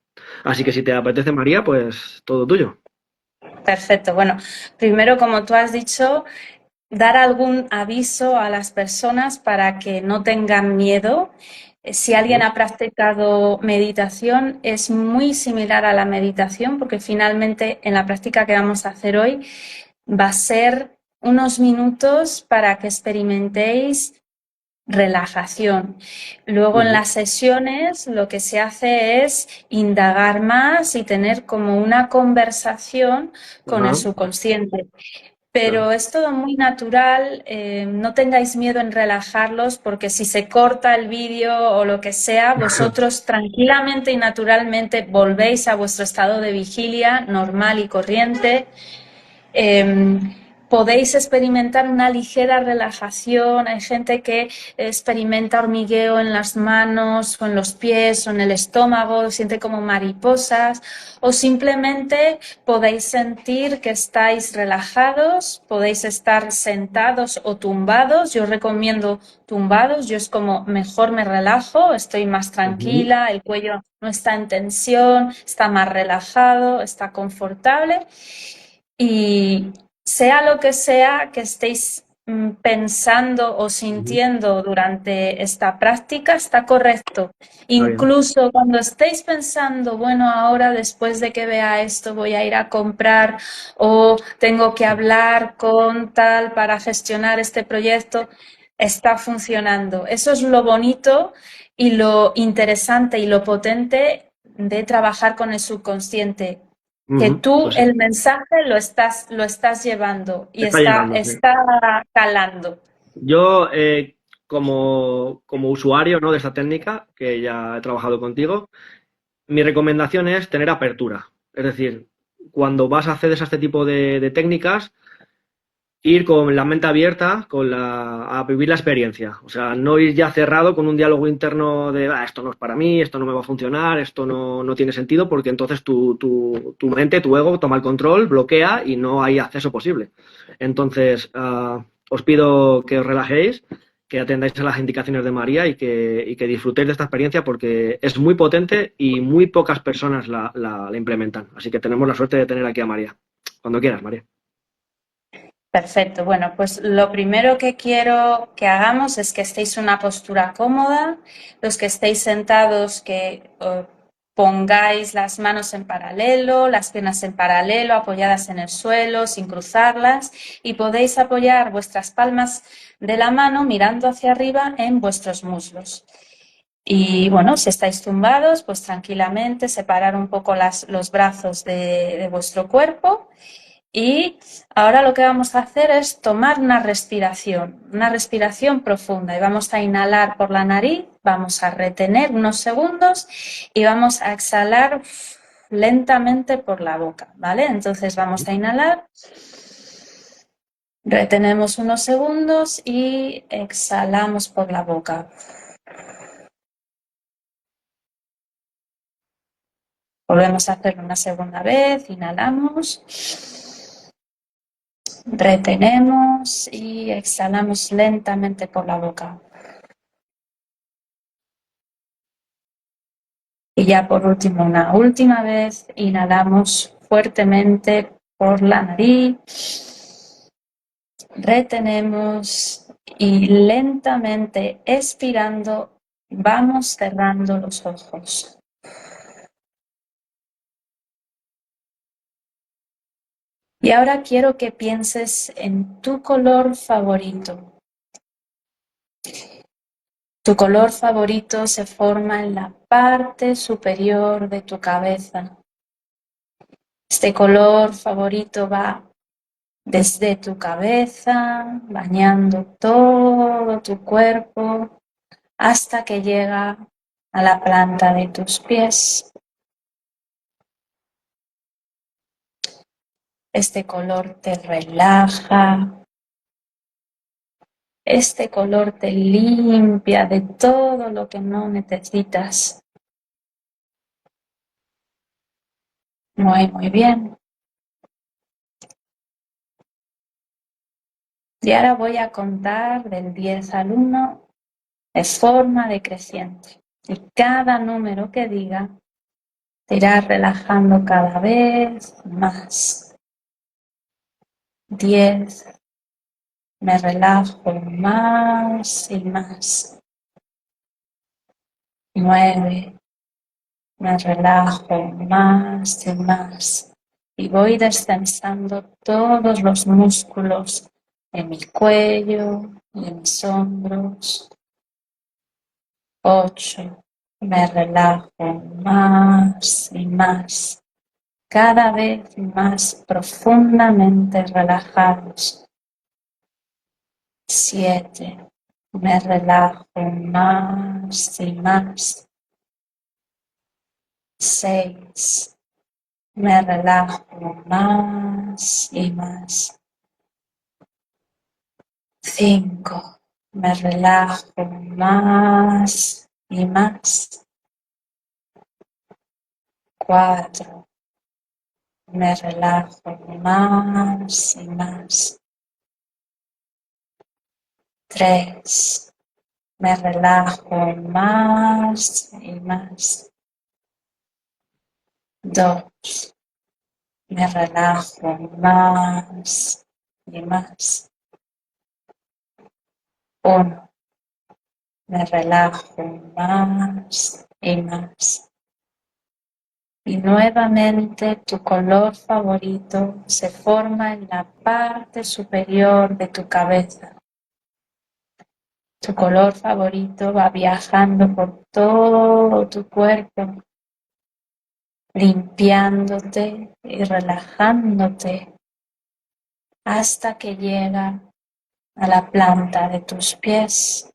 Speaker 1: Así que si te apetece, María, pues todo tuyo.
Speaker 2: Perfecto. Bueno, primero, como tú has dicho, dar algún aviso a las personas para que no tengan miedo. Si alguien
Speaker 1: Ujú.
Speaker 2: ha practicado meditación, es muy similar a la meditación, porque finalmente en la práctica que vamos a hacer hoy va a ser unos minutos para que experimentéis relajación. Luego en
Speaker 1: Ujú.
Speaker 2: las sesiones lo que se hace es indagar más y tener como una conversación con el
Speaker 1: Ajá,
Speaker 2: subconsciente.
Speaker 1: claro.
Speaker 2: Pero es todo muy natural, no tengáis miedo en relajarlos porque si se corta el vídeo o lo que sea, vosotros tranquilamente y naturalmente volvéis a vuestro estado de vigilia normal y corriente. Eh, Podéis experimentar una ligera relajación. Hay gente que experimenta hormigueo en las manos o en los pies o en el estómago, siente como mariposas, o simplemente podéis sentir que estáis relajados, podéis estar sentados o tumbados. Yo recomiendo tumbados, yo es como mejor me relajo, estoy más
Speaker 1: Ujú.
Speaker 2: tranquila, el cuello no está en tensión, está más relajado, está confortable. Y sea lo que sea que estéis pensando o
Speaker 1: Ujú.
Speaker 2: sintiendo durante esta práctica, está correcto.
Speaker 1: Está bien.
Speaker 2: Incluso cuando estéis pensando, bueno, ahora después de que vea esto voy a ir a comprar o tengo que hablar con tal para gestionar este proyecto, está funcionando. Eso es lo bonito y lo interesante y lo potente de trabajar con el subconsciente, que
Speaker 1: Ujú.
Speaker 2: tú
Speaker 1: Pues sí,
Speaker 2: el mensaje lo estás llevando y
Speaker 1: está
Speaker 2: está,
Speaker 1: llegando, sí.
Speaker 2: está calando.
Speaker 1: Yo, como usuario, ¿no?, de esta técnica, que ya he trabajado contigo, mi recomendación es tener apertura. Es decir, cuando vas a hacer este tipo de técnicas, ir con la mente abierta, a vivir la experiencia. O sea, no ir ya cerrado con un diálogo interno de esto no es para mí, esto no me va a funcionar, esto no tiene sentido, porque entonces tu mente, tu ego toma el control, bloquea y no hay acceso posible. Entonces, os pido que os relajéis, que atendáis a las indicaciones de María y que disfrutéis de esta experiencia porque es muy potente y muy pocas personas la implementan. Así que tenemos la suerte de tener aquí a María. Cuando quieras, María.
Speaker 2: Perfecto. Bueno, pues lo primero que quiero que hagamos es que estéis en una postura cómoda. Los que estéis sentados, que pongáis las manos en paralelo, las piernas en paralelo, apoyadas en el suelo, sin cruzarlas, y podéis apoyar vuestras palmas de la mano mirando hacia arriba en vuestros muslos. Y bueno, si estáis tumbados, pues tranquilamente separar un poco los brazos de vuestro cuerpo. Y ahora lo que vamos a hacer es tomar una respiración profunda. Y vamos a inhalar por la nariz, vamos a retener unos segundos y vamos a exhalar lentamente por la boca, ¿vale? Entonces vamos a inhalar, retenemos unos segundos y exhalamos por la boca. Volvemos a hacerlo una segunda vez, inhalamos. Retenemos y exhalamos lentamente por la boca. Y ya por último, una última vez, inhalamos fuertemente por la nariz, retenemos y lentamente expirando vamos cerrando los ojos. Y ahora quiero que pienses en tu color favorito. Tu color favorito se forma en la parte superior de tu cabeza. Este color favorito va desde tu cabeza, bañando todo tu cuerpo hasta que llega a la planta de tus pies. Este color te relaja, este color te limpia de todo lo que no necesitas. Muy, muy bien. Y ahora voy a contar del 10 al 1 de forma decreciente. Y cada número que diga te irás relajando cada vez más. 10, me relajo más y más. 9, me relajo más y más. Y voy descansando todos los músculos en mi cuello y en mis hombros. 8, me relajo más y más, cada vez más profundamente relajados. 7, me relajo más y más. 6, me relajo más y más. 5, me relajo más y más. 4, me relajo más y más. 3, me relajo más y más. 2, me relajo más y más. 1, me relajo más y más. Y nuevamente tu color favorito se forma en la parte superior de tu cabeza. Tu color favorito va viajando por todo tu cuerpo, limpiándote y relajándote hasta que llega a la planta de tus pies.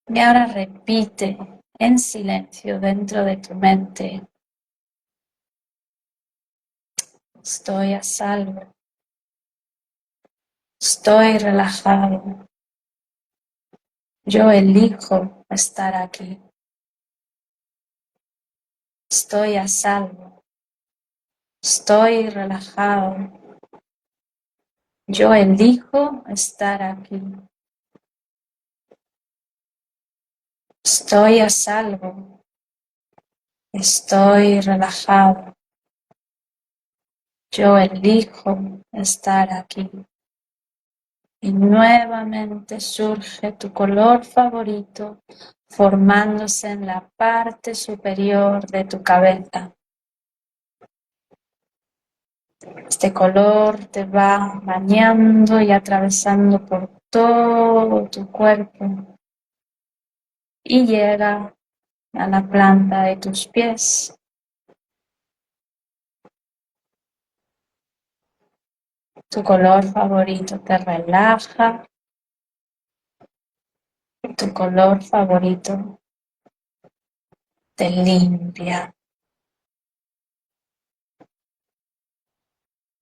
Speaker 2: Y ahora repite en silencio dentro de tu mente: estoy a salvo, estoy relajado, yo elijo estar aquí, estoy a salvo, estoy relajado, yo elijo estar aquí, estoy a salvo, estoy relajado, yo elijo estar aquí. Y nuevamente surge tu color favorito formándose en la parte superior de tu cabeza. Este color te va bañando y atravesando por todo tu cuerpo y llega a la planta de tus pies. Tu color favorito te relaja, tu color favorito te limpia.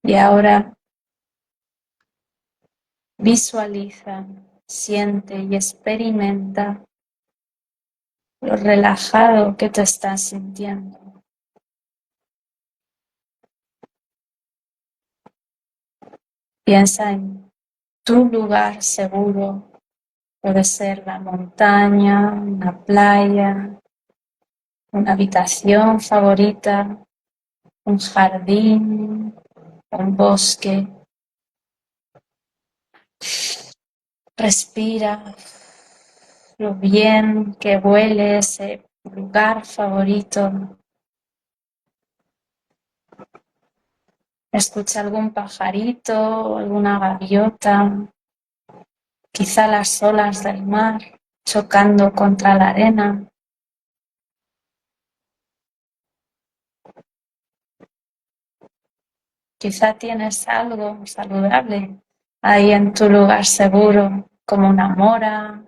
Speaker 2: Y ahora visualiza, siente y experimenta lo relajado que te estás sintiendo. Piensa en tu lugar seguro. Puede ser la montaña, una playa, una habitación favorita, un jardín, un bosque. Respira lo bien que huele ese lugar favorito. Escucha algún pajarito, alguna gaviota, quizá las olas del mar chocando contra la arena. Quizá tienes algo saludable ahí en tu lugar seguro, como una mora.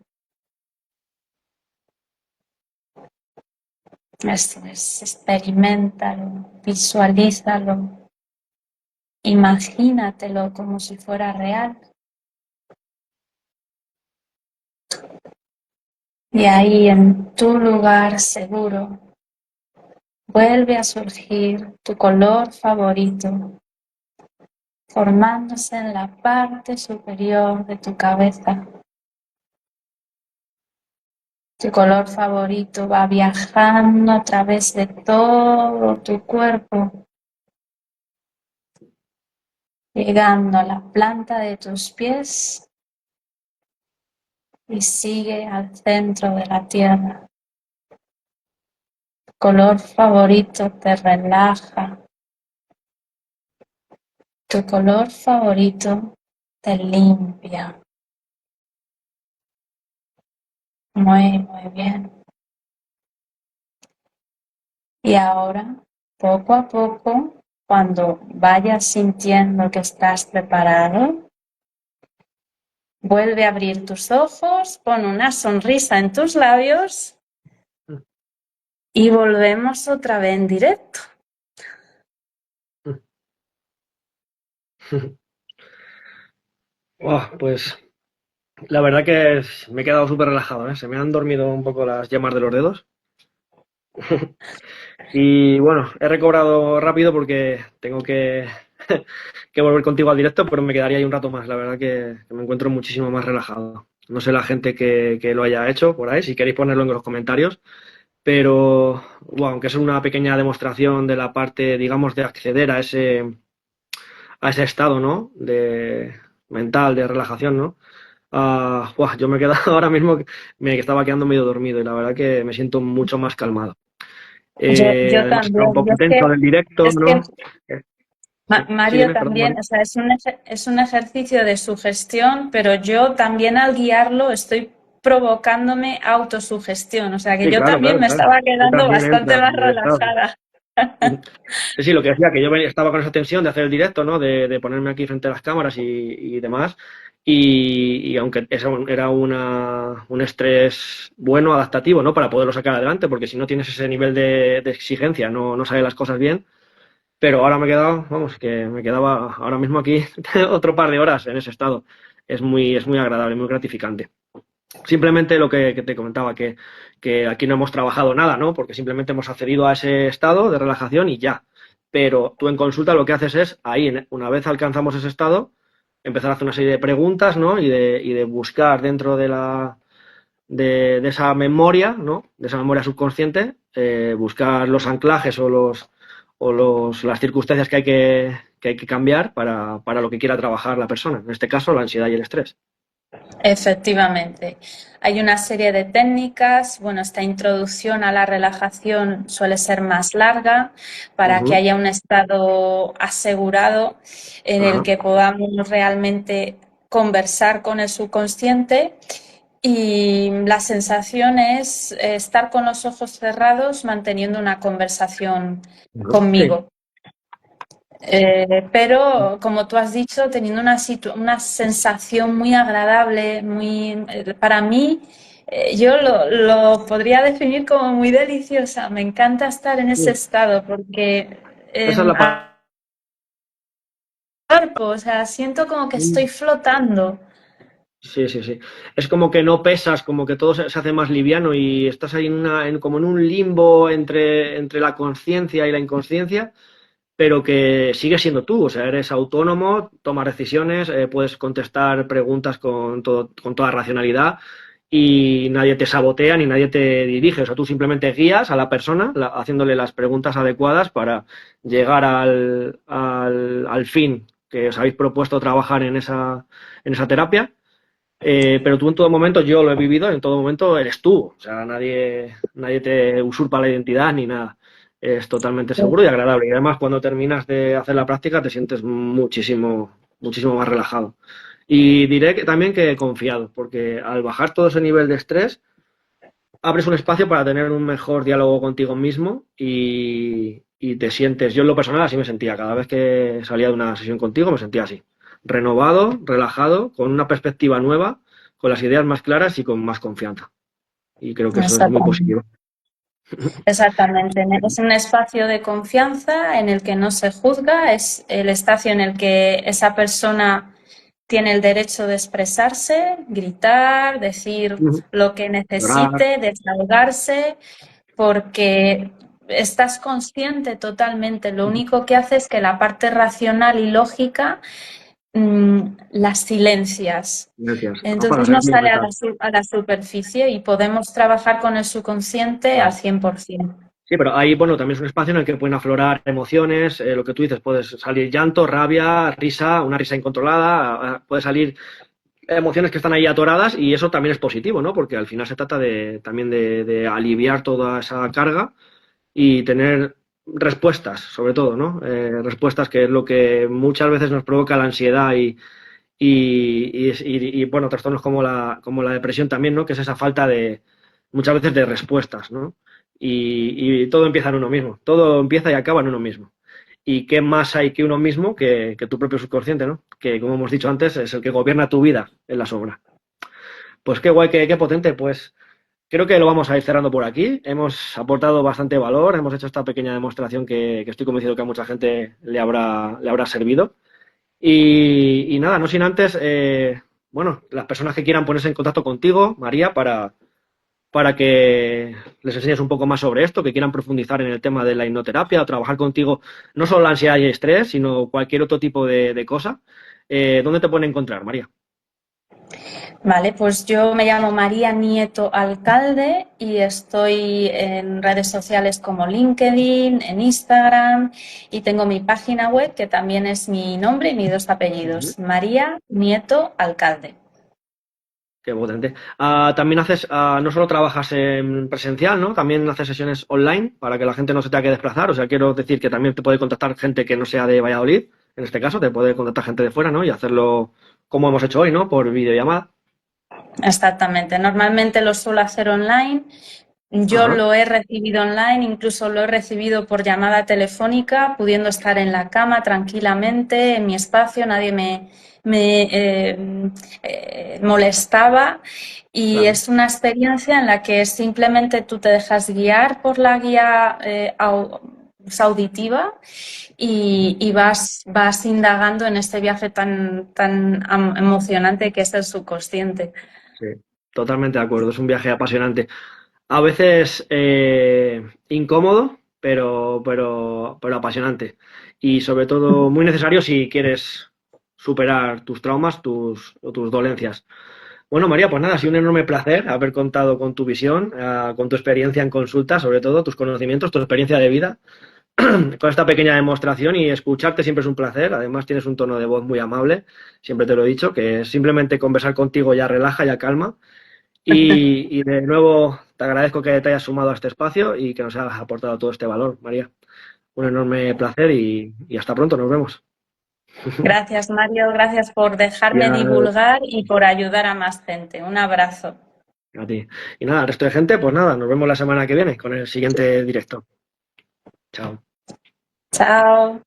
Speaker 2: Esto es, experiméntalo, visualízalo, imagínatelo como si fuera real. Y ahí en tu lugar seguro vuelve a surgir tu color favorito. formándose en la parte superior de tu cabeza. Tu color favorito va viajando a través de todo tu cuerpo, llegando a la planta de tus pies y sigue al centro de la tierra. Tu color favorito te relaja. Tu color favorito te limpia. Muy bien. Y ahora, poco a poco, cuando vayas sintiendo que estás preparado, vuelve a abrir tus ojos, pon una sonrisa en tus labios y volvemos otra vez en directo.
Speaker 1: Pues la verdad que me he quedado súper relajado, ¿eh? Se me han dormido un poco las yemas de los dedos. Y bueno, he recobrado rápido porque tengo que volver contigo al directo, pero me quedaría ahí un rato más. La verdad que me encuentro muchísimo más relajado. No sé la gente que lo haya hecho por ahí, si queréis ponerlo en los comentarios, pero bueno, aunque es una pequeña demostración de la parte, digamos, de acceder a ese estado, ¿no? De mental, de relajación, ¿no? Yo me he quedado ahora mismo, me estaba quedando medio dormido y la verdad que me siento mucho más calmado.
Speaker 2: Yo
Speaker 1: Además, estaba un
Speaker 2: también.
Speaker 1: poco tenso del directo,
Speaker 2: Es que
Speaker 1: ¿no? Sí, sí,
Speaker 2: Mario
Speaker 1: dime, perdón,
Speaker 2: también,
Speaker 1: Mario.
Speaker 2: o sea, es un ejercicio de sugestión, pero yo también al guiarlo estoy provocándome autosugestión, o sea que
Speaker 1: Sí,
Speaker 2: yo
Speaker 1: claro,
Speaker 2: también
Speaker 1: claro,
Speaker 2: me
Speaker 1: claro.
Speaker 2: estaba
Speaker 1: Tú
Speaker 2: quedando
Speaker 1: también
Speaker 2: bastante
Speaker 1: entras
Speaker 2: más
Speaker 1: en el estado.
Speaker 2: relajada.
Speaker 1: Sí, sí, lo que decía, que estaba con esa tensión de hacer el directo, ¿no? De ponerme aquí frente a las cámaras y demás. Y aunque eso era un estrés bueno, adaptativo, ¿no? Para poderlo sacar adelante, porque si no tienes ese nivel de exigencia, no salen las cosas bien. Pero ahora me he quedado, vamos, que me quedaba ahora mismo aquí otro par de horas en ese estado. Es muy agradable, muy gratificante. Simplemente lo que te comentaba, que aquí no hemos trabajado nada, ¿no? Porque simplemente hemos accedido a ese estado de relajación y ya. Pero tú en consulta lo que haces es, ahí, una vez alcanzamos ese estado, empezar a hacer una serie de preguntas, ¿no? Y de buscar dentro de esa memoria, ¿no? De esa memoria subconsciente, buscar los anclajes las circunstancias que hay que cambiar para lo que quiera trabajar la persona. En este caso, la ansiedad y el estrés.
Speaker 2: Efectivamente. Hay una serie de técnicas. Bueno, esta introducción a la relajación suele ser más larga para que
Speaker 1: Ujú.
Speaker 2: haya un estado asegurado en el
Speaker 1: Ajá.
Speaker 2: que podamos realmente conversar con el subconsciente. Y la sensación es estar con los ojos cerrados manteniendo una conversación
Speaker 1: Bueno, sí.
Speaker 2: conmigo. Pero, como tú has dicho, teniendo una sensación muy agradable, para mí, yo lo podría definir como muy deliciosa. Me encanta estar en ese
Speaker 1: Sí.
Speaker 2: estado porque
Speaker 1: Esa es la parte.
Speaker 2: o sea, siento como que estoy flotando.
Speaker 1: Sí, sí, sí. Es como que no pesas, como que todo se hace más liviano y estás ahí como en un limbo entre la conciencia y la inconsciencia, pero que sigues siendo tú, o sea, eres autónomo, tomas decisiones, puedes contestar preguntas con toda racionalidad y nadie te sabotea ni nadie te dirige, o sea, tú simplemente guías a la persona haciéndole las preguntas adecuadas para llegar al fin que os habéis propuesto trabajar en esa terapia. Pero tú en todo momento, yo lo he vivido, en todo momento eres tú, o sea, nadie te usurpa la identidad ni nada. Es totalmente seguro y agradable. Y además, cuando terminas de hacer la práctica, te sientes muchísimo más relajado. Y diré también que confiado, porque al bajar todo ese nivel de estrés, abres un espacio para tener un mejor diálogo contigo mismo y te sientes, yo en lo personal así me sentía, cada vez que salía de una sesión contigo me sentía así, renovado, relajado, con una perspectiva nueva, con las ideas más claras y con más confianza. Y creo que eso es muy
Speaker 2: Exactamente.
Speaker 1: positivo.
Speaker 2: Exactamente, es un espacio de confianza en el que no se juzga, es el espacio en el que esa persona tiene el derecho de expresarse, gritar, decir lo que
Speaker 1: Llorar.
Speaker 2: necesite, desahogarse, porque estás consciente totalmente. Lo único que hace es que la parte racional y lógica las silencias.
Speaker 1: Gracias.
Speaker 2: Entonces
Speaker 1: Apagas
Speaker 2: no
Speaker 1: el
Speaker 2: sale
Speaker 1: mental.
Speaker 2: a la superficie y podemos trabajar con el subconsciente al
Speaker 1: Claro.
Speaker 2: 100%.
Speaker 1: Sí, pero ahí, bueno, también es un espacio en el que pueden aflorar emociones, lo que tú dices, puedes salir llanto, rabia, risa, una risa incontrolada, puede salir emociones que están ahí atoradas y eso también es positivo, ¿no? Porque al final se trata también de aliviar toda esa carga y tener respuestas, sobre todo, ¿no? Respuestas que es lo que muchas veces nos provoca la ansiedad y, bueno, trastornos como la depresión también, ¿no? Que es esa falta muchas veces de respuestas, ¿no? Y todo empieza en uno mismo, todo empieza y acaba en uno mismo. ¿Y qué más hay que uno mismo que tu propio subconsciente, ¿no? Que, como hemos dicho antes, es el que gobierna tu vida en la sombra. Pues qué guay, qué potente. Pues creo que lo vamos a ir cerrando por aquí. Hemos aportado bastante valor, hemos hecho esta pequeña demostración que estoy convencido que a mucha gente le habrá servido. Y nada, no sin antes, bueno, las personas que quieran ponerse en contacto contigo, María, para que les enseñes un poco más sobre esto, que quieran profundizar en el tema de la hipnoterapia o trabajar contigo, no solo la ansiedad y el estrés, sino cualquier otro tipo de cosa. ¿Dónde te pueden encontrar, María?
Speaker 2: Vale, pues yo me llamo María Nieto Alcalde y estoy en redes sociales como LinkedIn, en Instagram y tengo mi página web que también es mi nombre y mis dos apellidos, María Nieto Alcalde.
Speaker 1: Qué potente. También haces, no solo trabajas en presencial, ¿no? También haces sesiones online para que la gente no se tenga que desplazar. O sea, quiero decir que también te puede contactar gente que no sea de Valladolid, en este caso, te puede contactar gente de fuera, ¿no? Y hacerlo como hemos hecho hoy, ¿no? Por videollamada.
Speaker 2: Exactamente, normalmente lo suelo hacer online. Yo
Speaker 1: Ajá.
Speaker 2: lo he recibido online, incluso lo he recibido por llamada telefónica, pudiendo estar en la cama tranquilamente, en mi espacio, nadie me molestaba. Y
Speaker 1: Claro.
Speaker 2: es una experiencia en la que simplemente tú te dejas guiar por la guía auditiva y vas indagando en este viaje tan emocionante que es el subconsciente.
Speaker 1: Sí, totalmente de acuerdo. Es un viaje apasionante. A veces incómodo, pero apasionante. Y sobre todo muy necesario si quieres superar tus traumas, o tus dolencias. Bueno, María, pues nada, ha sido un enorme placer haber contado con tu visión, con tu experiencia en consulta, sobre todo tus conocimientos, tu experiencia de vida, con esta pequeña demostración y escucharte siempre es un placer. Además, tienes un tono de voz muy amable, siempre te lo he dicho, que simplemente conversar contigo ya relaja, ya calma. Y de nuevo te agradezco que te hayas sumado a este espacio y que nos hayas aportado todo este valor, María. Un enorme placer y hasta pronto, nos vemos.
Speaker 2: Gracias, Mario. Gracias por dejarme
Speaker 1: Ya,
Speaker 2: divulgar y por ayudar a más gente. Un abrazo.
Speaker 1: a ti. Y nada, al resto de gente, pues nada, nos vemos la semana que viene con el siguiente directo. Chao.
Speaker 2: Chao.